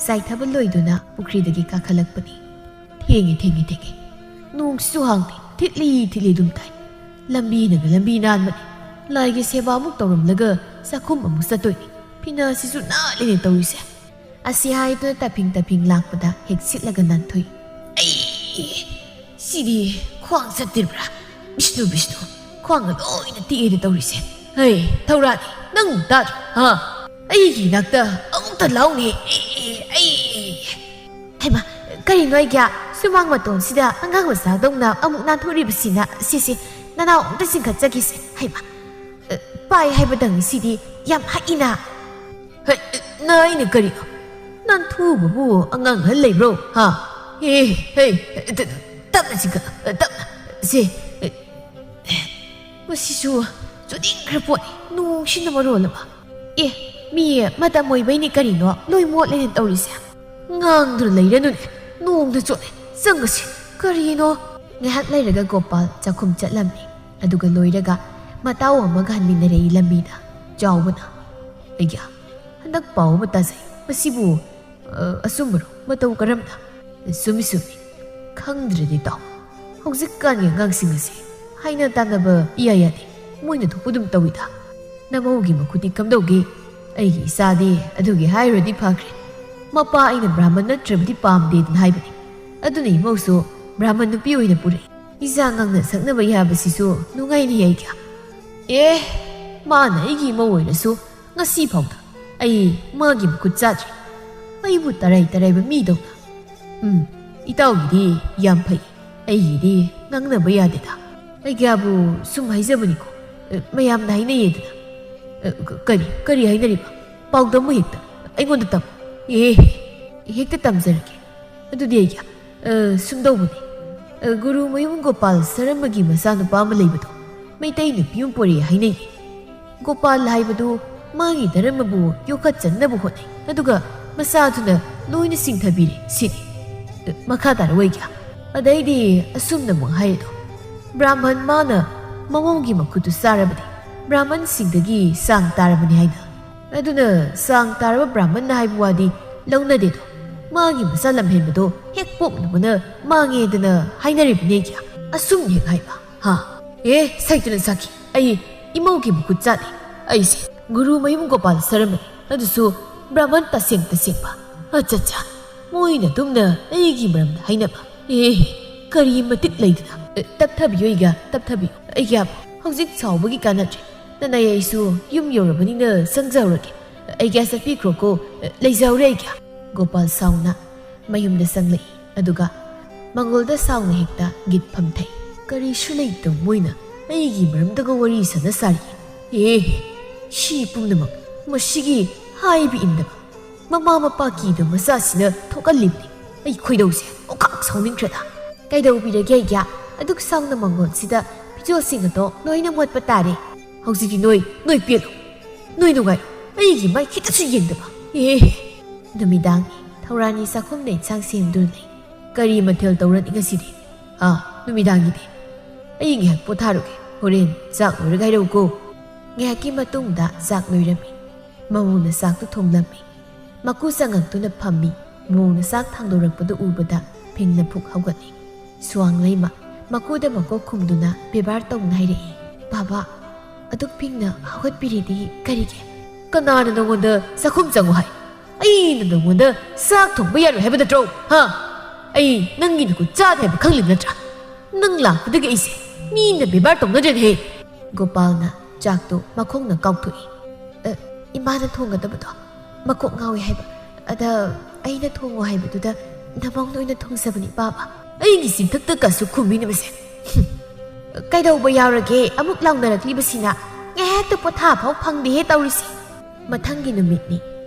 ꯆꯥꯏꯊꯕ ꯂꯣꯏꯗꯨꯅ ꯄꯨꯈ꯭ꯔꯤꯗꯒꯤ ꯀꯥꯈꯠꯂꯛꯄꯅꯤ ꯊꯦꯡꯉꯦ ꯅꯣꯡꯁꯤꯁꯨ ꯍꯥꯡꯗꯦ ꯊꯤꯠꯂꯤ ꯑꯗꯨꯝ ꯇꯥꯏ ꯂꯝꯕꯤꯅꯒ ꯂꯝꯕꯤ ꯅꯥꯟꯕꯅꯤ ꯂꯥꯏꯒꯤ ꯁꯦꯕꯥ ꯑꯃꯨꯛ ꯇꯧꯔꯝꯂꯒ ꯆꯥꯛꯈꯨꯝ ꯑꯃꯨꯛ ꯆꯠꯇꯣꯏꯅꯤ ꯐꯤꯅꯥꯁꯤꯁꯨ ꯅꯥꯜꯂꯤꯅꯦ ꯇꯧꯔꯤꯁꯦ ꯑꯁꯤ ꯍꯥꯏꯗꯨꯅ ꯇꯥꯐꯤꯡ ꯂꯥꯛꯄꯗ ꯍꯦꯛ ꯁꯤꯠꯂꯒ ꯅꯥꯟꯊꯣꯛꯏ ꯑꯩ ꯁꯤꯗꯤ ꯈ꯭ꯋꯥꯡ ꯆꯠꯇ꯭ꯔꯤꯕ꯭ꯔꯥ ꯕꯤష్ꯅꯨ ꯈ꯭ꯋꯥꯡꯒ ꯂꯣꯏꯅ ꯇꯦꯛꯑꯦꯅ ꯇꯧꯔꯤꯁꯦ ꯍꯩ ꯊꯧꯔꯥꯅꯤ ꯅꯪ ꯇꯥꯗ꯭ꯔꯣ ꯍꯥ ꯑꯩꯒꯤ ꯅꯥꯛꯇ ꯑꯃꯨꯛꯇ ꯂꯥꯎꯅꯦ ꯑꯩ ꯍꯩꯃꯥ ꯀꯔꯤꯅꯣ ꯑꯩꯒ꯭ꯌꯥ ꯁꯨꯃꯥꯡ ꯃꯇꯣꯟꯁꯤꯗ ꯑꯉꯥꯡ ꯃꯆꯥꯗꯧꯅ ꯑꯃꯨꯛ ꯅꯥꯟꯊꯣꯛꯔꯤꯕꯁꯤꯅ ꯁꯤꯁꯦ ꯅꯅꯥꯎ ꯑꯝꯇ ꯆꯤꯡꯈꯠꯆꯈꯤꯁꯦ ꯍꯩꯃꯥ ꯄꯥꯏ ꯍꯥꯏꯕꯗꯪ ꯁꯤꯗꯤ ꯌꯥꯝ ꯍꯛꯏꯅ ꯍꯩ ꯅꯥꯏꯅ ꯀꯔꯤꯅꯣ ꯅꯥꯟꯊꯨꯕꯕꯨ ꯑꯉꯥꯡ ꯑꯍꯜ ꯂꯩꯕ꯭ꯔꯣ ꯍꯥ ꯍꯦ ꯇꯞꯅ ꯆꯤꯡꯈꯠ ꯇꯞꯅ ꯁꯦ ꯃꯁꯤꯁꯨ ꯆꯨꯅꯤꯡꯈ꯭ꯔ ꯄꯣꯠꯅꯤ ꯅꯣꯡꯁꯤꯅ ꯃꯔꯣꯜ ꯑꯃ ꯃꯤ ꯃꯇꯝ ꯑꯣꯏꯕꯩꯅꯤ ꯀꯔꯤꯅꯣ ꯂꯣꯏ ꯃꯣꯠꯂꯦꯅ ꯇꯧꯔꯤꯁꯦ ꯉꯥꯡꯗꯨꯅ ꯂꯩꯔꯅꯨꯅꯦ ꯅꯣꯡꯗ ꯆꯣꯠꯂꯦ ꯆꯪꯉꯁꯤ ꯀꯔꯤꯅꯣ ꯉꯥꯏꯍꯥꯛ ꯂꯩꯔꯒ ꯒꯣꯄꯥꯜ ꯆꯥꯛꯈꯨꯝ ꯆꯠꯂꯝꯃꯤ ꯑꯗꯨꯒ ꯂꯣꯏꯔꯒ ꯃꯇꯥꯎ ꯑꯃꯒ ꯍꯟꯃꯤꯟꯅꯔꯛꯏ ꯂꯝꯕꯤꯗ ꯆꯥꯎꯕꯅ ꯑꯩꯒ꯭ꯌꯥ ꯍꯟꯗꯛ ꯄꯥꯎ ꯑꯃ ꯇꯥꯖꯩ ꯃꯁꯤꯕꯨ ꯑꯆꯨꯝꯕꯔꯣ ꯃꯇꯧ ꯀꯔꯝꯅ ꯆꯨꯝꯃꯤ ꯈꯪꯗ꯭ꯔꯗꯤ ꯇꯥꯎ ꯍꯧꯖꯤꯛꯀꯥꯟꯒꯤ ꯑꯉꯥꯡꯁꯤꯡ ꯑꯁꯤ ꯍꯥꯏꯅ ꯇꯥꯟꯅꯕ ꯏꯌꯥ ꯌꯥꯗꯦ ꯃꯣꯏꯅ ꯊꯣꯛꯄ ꯑꯗꯨꯝ ꯇꯧꯏꯗ ꯅꯃꯧꯒꯤ ꯃꯈꯨꯠꯇꯤ ꯀꯝꯗꯧꯒꯦ ꯑꯩꯒꯤ ꯏꯆꯥꯗꯤ ꯑꯗꯨꯒꯤ ꯍꯥꯏꯔꯨꯔꯗꯤ ꯐꯈ꯭ꯔꯦ ꯃꯄꯥ ꯑꯩꯅ ꯕ꯭ꯔꯥꯍꯃꯟ ꯅꯠꯇ꯭ꯔꯕꯗꯤ ꯄꯥꯝꯗꯦꯗꯅ ꯍꯥꯏꯕꯅꯤ ꯑꯗꯨꯅ ꯏꯃꯧꯁꯨ ꯕ꯭ꯔꯥꯍꯃꯟ ꯅꯨꯄꯤ ꯑꯣꯏꯅ ꯄꯨꯔꯛꯏ ꯏꯆꯥ ꯉꯥꯡꯅ ꯁꯛꯅꯕ ꯌꯥꯕꯁꯤꯁꯨ ꯅꯨꯡꯉꯥꯏꯅꯤ ꯑꯩꯒ꯭ꯌꯥ ꯃꯥꯅ ꯑꯩꯒꯤ ꯏꯃꯧ ꯑꯣꯏꯔꯁꯨ ꯉꯁꯤ ꯐꯥꯎꯗ ꯑꯩ ꯃꯥꯒꯤ ꯃꯈꯨꯠ ꯆꯥꯗ꯭ꯔꯤ ꯑꯩꯕꯨ ꯇꯔꯥꯏꯕ ꯃꯤꯗꯧꯅ ꯏꯇꯥꯎꯒꯤꯗꯤ ꯌꯥꯝ ꯐꯩ ꯑꯩꯒꯤꯗꯤ ꯉꯥꯡꯅꯕ ꯌꯥꯗꯦꯗ ꯑꯩꯒ꯭ꯌꯥꯕꯨ ꯁꯨꯝ ꯍꯥꯏꯖꯕꯅꯤꯀꯣ ꯃꯌꯥꯝꯅ ꯍꯥꯏꯅꯩꯌꯦꯗꯅ ꯀꯔꯤ ꯍꯥꯏꯅꯔꯤꯕ ꯄꯥꯎꯗꯝꯃꯨ ꯍꯦꯛꯇ ꯑꯩꯉꯣꯟꯗ ꯇꯝ ꯍꯦꯛꯇ ꯇꯝꯖꯔꯒꯦ ꯑꯗꯨꯗꯤ ꯑꯩꯒ꯭ꯌꯥ ꯁꯨꯝꯗꯧꯕꯅꯤ ꯒꯨꯔꯨꯃꯌꯨꯝ ꯒꯣꯄꯥꯜ ꯁꯔꯃꯒꯤ ꯃꯆꯥꯅꯨꯄꯥ ꯑꯃ ꯂꯩꯕꯗꯣ ꯃꯩꯇꯩ ꯅꯨꯄꯤ ꯑꯃ ꯄꯣꯔꯛꯑꯦ ꯍꯥꯏꯅꯩꯌꯦ ꯒꯣꯄꯥꯜ ꯍꯥꯏꯕꯗꯨ ꯃꯥꯒꯤ ꯙꯔꯃꯕꯨ ꯌꯣꯛꯈꯠꯆꯟꯅꯕ ꯍꯣꯠꯅꯩ ꯑꯗꯨꯒ ꯃꯆꯥꯗꯨꯅ ꯂꯣꯏꯅ ꯆꯤꯡꯊꯕꯤꯔꯦ ꯁꯤꯅꯤ ꯃꯈꯥ ꯇꯥꯔꯛꯑꯣ ꯑꯩꯒ꯭ꯌꯥ ꯑꯗꯩꯗꯤ ꯑꯁꯨꯝꯅ ꯑꯃꯨꯛ ꯍꯥꯏꯔꯤꯗꯣ ꯕ꯭ꯔꯥꯍꯃꯟ ꯃꯥꯅ ꯃꯃꯧꯒꯤ ꯃꯈꯨꯠꯇꯨ ꯆꯥꯔꯕꯗꯤ ꯕ꯭ꯔꯥꯍꯃꯟꯁꯤꯡꯗꯒꯤ ꯆꯥꯡ ꯇꯥꯔꯕꯅꯤ ꯍꯥꯏꯅ ꯑꯗꯨꯅ ꯆꯥꯡ ꯇꯥꯔꯕ ꯕ꯭ꯔꯥꯍꯃꯟꯅ ꯍꯥꯏꯕ ꯋꯥꯗꯤ ꯂꯧꯅꯗꯦꯗꯣ ꯃꯥꯒꯤ ꯃꯆꯥ ꯂꯝꯍꯦꯟꯕꯗꯣ ꯍꯦꯛ ꯄꯣꯛꯅꯕꯅ ꯃꯥꯡꯉꯦꯗꯅ ꯍꯥꯏꯅꯔꯤꯕꯅꯤ ꯑꯩꯒ꯭ꯌꯥ ꯑꯁꯨꯝ ꯍꯦꯛ ꯍꯥꯏꯕ ꯁꯩꯇꯨꯅ ꯁꯥꯈꯤ ꯑꯩ ꯏꯃꯧꯒꯤ ꯃꯈꯨꯠ ꯆꯥꯗꯦ ꯑꯩꯁꯦ ꯒꯨꯔꯨꯃꯌꯨꯝ ꯒꯣꯄꯥꯜ ꯁꯔꯃꯅꯤ ꯑꯗꯨꯁꯨ ꯕ꯭ꯔꯥꯍꯃꯟ ꯇꯁꯦꯡꯕ ꯑꯆꯥ ꯃꯣꯏꯅ ꯑꯗꯨꯝꯅ ꯑꯩꯒꯤ ꯃꯔꯝꯗ ꯍꯥꯏꯅꯕ ꯀꯔꯤ ꯃꯇꯤꯛ ꯂꯩꯗꯅ ꯇꯞꯊꯕꯤꯌꯨ ꯑꯩꯒ꯭ꯌꯥ ꯇꯞꯊꯕꯤꯌꯨ ꯑꯩꯒ꯭ꯌꯥꯕꯨ ꯍꯧꯖꯤꯛ ꯁꯥꯎꯕꯒꯤ ꯀꯥꯟꯅꯗ꯭ꯔꯦ ꯅꯅꯥꯏ ꯑꯩꯁꯨ ꯌꯨꯝ ꯌꯧꯔꯕꯅꯤꯅ ꯆꯪꯖꯧꯔꯒꯦ ꯑꯩꯒ꯭ꯌꯥ ꯆꯠꯄꯤꯈ꯭ꯔꯣꯀꯣ ꯂꯩꯖꯧꯔꯦ ꯑꯩꯒ꯭ꯌꯥ ꯒꯣꯄꯥꯜ ꯁꯥꯎꯅ ꯃꯌꯨꯝꯗ ꯆꯪꯂꯛꯏ ꯑꯗꯨꯒ ꯃꯪꯒꯣꯜꯗ ꯁꯥꯎꯅ ꯍꯦꯛꯇ ꯒꯤꯠ ꯐꯝꯊꯩ ꯀꯔꯤꯁꯨ ꯂꯩꯇꯕ ꯃꯣꯏꯅ ꯑꯩꯒꯤ ꯃꯔꯝꯗꯒ ꯋꯥꯔꯤ ꯁꯥꯟꯅ ꯁꯥꯔꯤ ꯁꯤ ꯄꯨꯝꯅꯃꯛ ꯃꯁꯤꯒꯤ ꯍꯥꯏꯕ ꯏꯟꯗꯕ ꯃꯃꯥ ꯃꯄꯥ ꯀꯤꯗꯕ ꯃꯆꯥꯁꯤꯅ ꯊꯣꯛꯍꯜꯂꯤꯕꯅꯤ ꯑꯩ ꯈꯣꯏꯗꯧꯁꯦ ꯑꯣꯈꯥꯛ ꯁꯥꯎꯅꯤꯡꯈ꯭ꯔꯦꯗ ꯀꯩꯗꯧꯕꯤꯔꯒꯦ ꯑꯩꯒ꯭ꯌꯥ ꯑꯗꯨꯛ ꯁꯥꯎꯅ ꯃꯪꯒꯣꯜꯁꯤꯗ ꯐꯤꯖꯣꯜꯁꯤꯡ ꯑꯗꯣ ꯂꯣꯏꯅ ꯃꯣꯠꯄ ꯇꯥꯔꯦ ꯍꯧꯖꯤꯛꯇꯤ ꯅꯣꯏ ꯄꯦꯜꯂꯣ ꯅꯣꯏ ꯅꯨꯡꯉꯥꯏꯔꯣ ꯑꯩꯒꯤ ꯃꯥꯏ ꯈꯤꯇꯁꯨ ꯌꯦꯡꯗꯕ ꯅꯨꯃꯤꯗꯥꯡꯅꯤ ꯊꯧꯔꯥꯅꯤ ꯆꯥꯛꯈꯨꯝꯗ ꯏꯟꯁꯥꯡ ꯁꯦꯝꯗꯨꯅ ꯂꯩ ꯀꯔꯤ ꯃꯊꯦꯜ ꯇꯧꯔꯅꯤ ꯉꯁꯤꯗꯤ ꯅꯨꯃꯤꯗꯥꯡꯒꯤꯗꯤ ꯑꯩ ꯉꯥꯏꯍꯥꯛ ꯄꯣꯊꯥꯔꯨꯒꯦ ꯍꯣꯔꯦꯟ ꯆꯥꯛ ꯂꯣꯏꯔꯒ ꯍꯥꯏꯔꯛꯎꯀꯣ ꯉꯥꯏꯍꯥꯛꯀꯤ ꯃꯇꯨꯡꯗ ꯆꯥꯛ ꯂꯣꯏꯔꯝꯃꯤ ꯃꯃꯧꯅ ꯆꯥꯛꯇꯨ ꯊꯣꯡꯂꯝꯃꯤ ꯃꯀꯨ ꯆꯪꯉꯛꯇꯨꯅ ꯐꯝꯃꯤ ꯃꯃꯧꯅ ꯆꯥꯛ ꯊꯥꯡꯗꯣꯔꯛꯄꯗꯨ ꯎꯕꯗ ꯐꯤꯡꯅ ꯐꯨꯛ ꯍꯧꯒꯠꯂꯤ ꯁ꯭ꯋꯥꯡꯂꯩꯃ ꯃꯀꯨꯗ ꯃꯀꯣꯛ ꯈꯨꯝꯗꯨꯅ ꯕꯦꯕꯥꯔ ꯇꯧꯅ ꯍꯥꯏꯔꯛꯏ ꯕꯥꯕꯥ ꯑꯗꯨꯛ ꯐꯤꯡꯅ ꯍꯧꯒꯠꯄꯤꯔꯤꯗꯤ ꯀꯔꯤꯒꯤ ꯀꯅꯥꯅ ꯅꯉꯣꯟꯗ ꯆꯥꯛꯈꯨꯝ ꯆꯪꯉꯨ ꯍꯥꯏ ꯑꯩꯅ ꯅꯉꯣꯟꯗ ꯆꯥꯛ ꯊꯣꯡꯕ ꯌꯥꯔꯣꯏ ꯍꯥꯏꯕ ꯅꯠꯇ꯭ꯔꯣ ꯑꯩ ꯅꯪꯒꯤ ꯅꯈꯨꯠ ꯆꯥꯗꯦ ꯍꯥꯏꯕ ꯈꯪꯂꯤꯕ ꯅꯠꯇ꯭ꯔꯥ ꯅꯪ ꯂꯥꯛꯄꯗꯒꯤ ꯑꯩꯁꯦ ꯃꯤꯅ ꯕꯦꯕꯥꯔ ꯇꯧꯅꯗ꯭ꯔꯦꯅꯦꯍꯦ ꯒꯣꯄꯥꯜꯅ ꯆꯥꯛꯇꯨ ꯃꯈꯣꯡꯅ ꯀꯥꯎꯊꯣꯛꯏ ꯏꯃꯥꯅ ꯊꯣꯡꯒꯗꯕꯗꯣ ꯃꯀꯣꯛ ꯉꯥꯎꯏ ꯍꯥꯏꯕ ꯑꯗ ꯑꯩꯅ ꯊꯣꯡꯉꯣ ꯍꯥꯏꯕꯗꯨꯗ ꯅꯃꯧꯅ ꯑꯣꯏꯅ ꯊꯣꯡꯖꯕꯅꯤ ꯕꯥꯕꯥ ꯑꯩꯒꯤ ꯆꯤꯟꯊꯛꯇ ꯀꯁꯨ ꯈꯨꯝꯃꯤꯅꯦ ꯃꯁꯦ ꯀꯩꯗꯧꯕ ꯌꯥꯎꯔꯒꯦ ꯑꯃꯨꯛ ꯂꯥꯎꯅꯔꯛꯂꯤꯕꯁꯤꯅ แง่ตุปะท่าเขาพังดีให้เตาริสิมาทั้งกินมิดนี่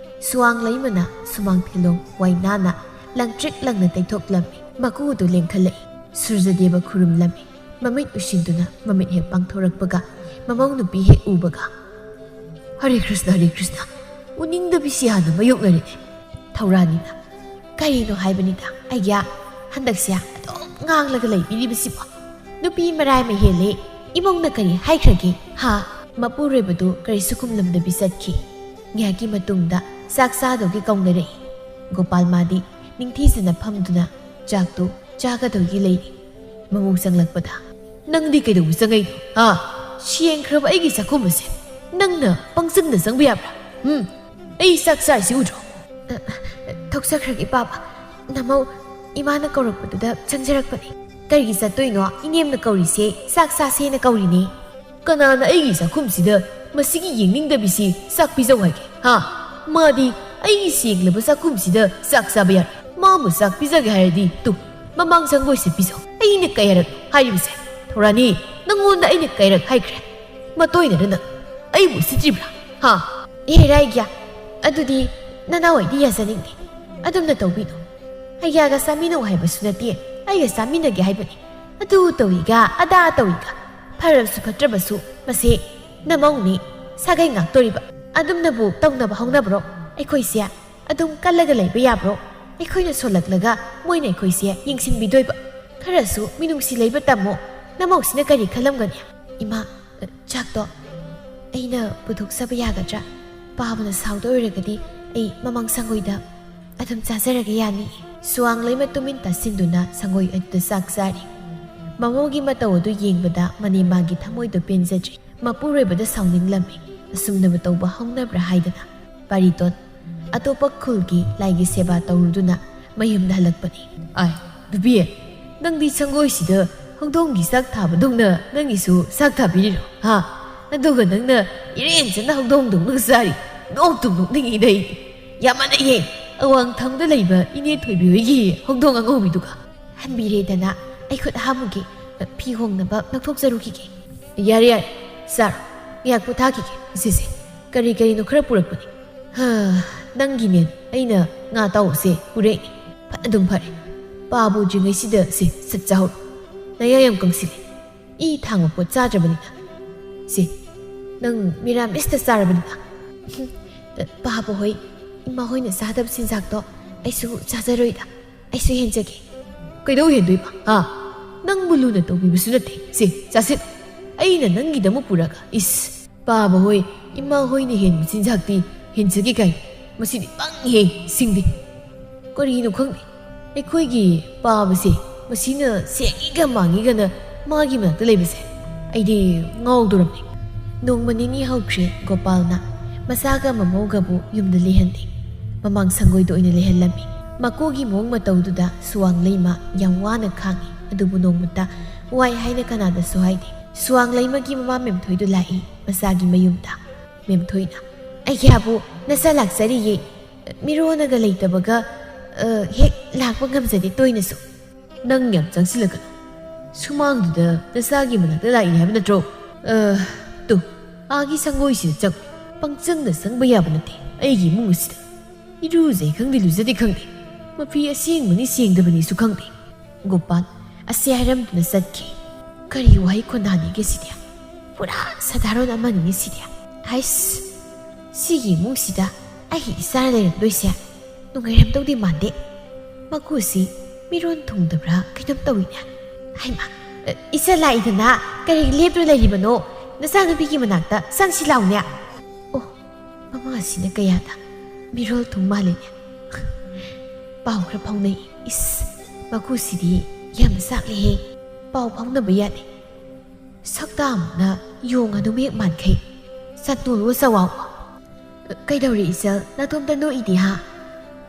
สว่างไหลมันนะสมังเทลงไว้หน้านะลังทริกลังนั่นไตทกลำมากูตัวเลี้ยงทะเลสุรเดียบคุรุมลำมามิดอุชินตุนะมามิดเหปังทรักปะกะมามองนุปีเหอุบกะฮาริคริสต์อุนิงดบิสิฮานุมายกเลยเนี่ยเท่ารานี่นะใครโนหายไปนี่ตาไอ้ยาฮันดักเสียงางละกันเลยปีนี้บิสิบะนุปีมาได้ไม่เห็นเลยอีมองนักกันนี่ให้ใครกินฮะมาปูเรบดูใครสุขุมลำดบิสัตขีแง่กี่มาตุงดะซักซาดอกกี่กองเลยโกปาลมาดีนิ่งที่สนับพัมดุนะจากตุจากตัวกี่เลยมามุงสังลักปะดานั่งดีกันดูสังไงฮะเชียงครับไอ้กี่สักคุมเสนั่งเนอะปังซึ่งเนอะสังเบียบละไอ้สักสายสิวจทกสักครั้งอีป้าน้ำเอาอีมานักกอล์ฟตัวเด็กช่างจะรักปะนี่กะริสัตตัวเนาะอีเนี่ยมนักกอล์ฟเสียสักซาเสียนักกอล์ฟนี่ก็น่าไอ้กี่สักคุมสิเด้อมาสิกี้ยิงนิ่งเดบิสิสักพิจารณาเกฮะมาดีไอ้กี่สิ่งเลยมาสักคุมสิเด้อสักซาเบียร์มามุสักพิจารณาให้ดีตุมามังสังกุยสิพิจารณาไอ้เนี่ยกายรักให้ดิบิสิทรานี่นังงูน่ะไอ้เนี่ยกายรักให้ใครมาตัวเนี่ยนะไอ้บุษจิบละฮะเฮ้ยไรกี้อันดูดีนั่นเอาไว้ดีอย่าสนิทอันดูน่ะตัวบิโนไอ้ยากาสามีโนให้มาสุนัขที่ไอ้ยาสามีน่ะแกให้ไปนี่อันดูตัวอีกาอันดาตัวอีกาพาราสุขัดระบสุมาเสน้ำมองนี่สักอย่างตัวรีบอันดูน่ะบุกต้องน่ะบ้องน่ะบล็อกไอ้คุยเสียอันดูกันเลยกันเลยไปยาบล็อกไอ้คุยน่ะสลักเลยกะมวยไหนคุยเสียยิงสินบิดด้วยปะพาราสุมีนุ่งสิเลยไปตามโมน้ำมองสินะกันอีกขลังกันเนี่ยอีมาจากต่อไอ้น่ะบุตรสับยากะจ้ะป้ามันสาวตัวเรื่องกันดีไอ้มามังสังกุยดับอันดูจ่าเสร็จกันยานี่สว่างเลยมาตุมินตัดสินดูนะสังกุยอันดูสักสารีมาโมกิมาตัวดูยิงบัดมันนี่มากิทำมวยตัวเป็นเจจีมาปูเรบัดสาวนิ่งลำมีสุ่มนบัดตัวบ้าห้องนับระหายดนะปาริตอนอัตโตปักคุลกีไลกิเสบาตัวรู้ดูนะมายุ่มด่าลักปนีไอ้ดูบีนั่งดีสังกุยสิเด้อห้องดงกิสักถาบดงเนอะนั่งกิสูสักถาบิริโรฮะนั่นดูกันนั่งเนอะอีเรียนฉันนั่งห้องดงดงนั่งสารีน้องตุ่มนั่งอีได้ยามันได้ยังอวังทำได้เลยบ่อีเนี่ยถอยไปวิ่งห้องดงอ่ะงูมีดูกะฮันบีเรดนะไอ้คนหามุกิพี่ห้องน่ะแบบนักทบจะรู้กี่ยาเรียสาร์อยากพูดท่ากี่สิกะรินุคราปุระปุนี่ฮ่านั่งกินเนี่ยไอ้เนี่ยงาเต้าเสปุเร่พัดดุมพัดป้าบูจึงไอ้สิเดอสิสัจจะหุ่นนายยังกังสิเลยอีทางมาปวดจ้าจะบันนี่นะสินั่งมีรามอิสต์ซาร์บันนี่นะป้าบูเฮ้ยมาเฮ้ยเนี่ยซาดับสินสักต่อไอ้สู้จ้าจะรู้อีกไอ้สู้เห็นจะกี่ก็ดูเห็นด้วยปะฮะนั่งบุลูน่ะตัวมีบุษนัดสิจ้าสิไอ้น่ะนั่งกินดมุปุระกะอิสป้าบูเฮ้ยมาเฮ้ยเนี่ยเห็นสินสักตีเห็นจะกี่ไงมาสิปังเฮสิงดิก็รีนุขังดิไอ้คุยกี่ป้าบูสิมาสิเนี่ยเสียงอีกันมังอีกันน่ะมากี่มันตัวเลยบุสิไอ้ดิเงาตัวนั้นนุ่งมันนี่เขาเครียดก็ปาลน่ะมาซากะมาโมกะบุยุมเดลีฮันดิมามังสังกุยตัวอินเลฮันลามีมากูกี่โมงมาตัวดูดาสว่างเลยมายังว่านักขังอดูบุนงมุตตาวัยให้นักขนาดสวยดิสว่างเลยมากี่มาเมมถอยดูไลมาซากิมายุมตาเมมถอยนะไอ้แค่บุน่าสลักสรีเยมิรู้นักเลยแต่บักเฮกหลักบังคับจะได้ตัวอินสุนั่งยังจังสิละกันสุมังดูดาน่าสากิมันได้ไลนี่ให้มันโตตุอากิสังกุยสิจังปังจังน่ะสังเบียบันเตไอ้ยี่มุงสิอีรู้ใจขังดิรู้ใจขังดิมาพี่อาเสียงมันนี่เสียงเดบันนี่สุขังดิกูปานอาเสียรำตัวสัตว์กี่กะริวให้คนนั้นนี่ก็สิเดียพูดสัตว์เราหน้ามันนี่สิเดียไอ้สิยี่มุงสิดาไอ้อีสานเลยด้วยเสียนุ่งไอ้รำตัวดีมันเดมากูสิมีร้อนทุ่งดับระกินน้ำตัวเนี่ยไอ้มาอีสานไล่เถอะนะกะริเลียบด้วยเลยดิมันโน่น่าสนุกพี่กี่มันนักตาสังสิเหล่าเนี่ยโอ้มามาสินะกะยาตามีรอลทุ่งมาเลยเนี่ยเป่ากระเพาะในอิสมาคู่สิดียามสักเลยเป่าพ้องน่ะไม่ยันสักตามนะโยงอนุเมฆมันเคสัตว์ตัวรู้สวาวใครเดาริเซลน่าทุ่มตันโนอีดีฮะ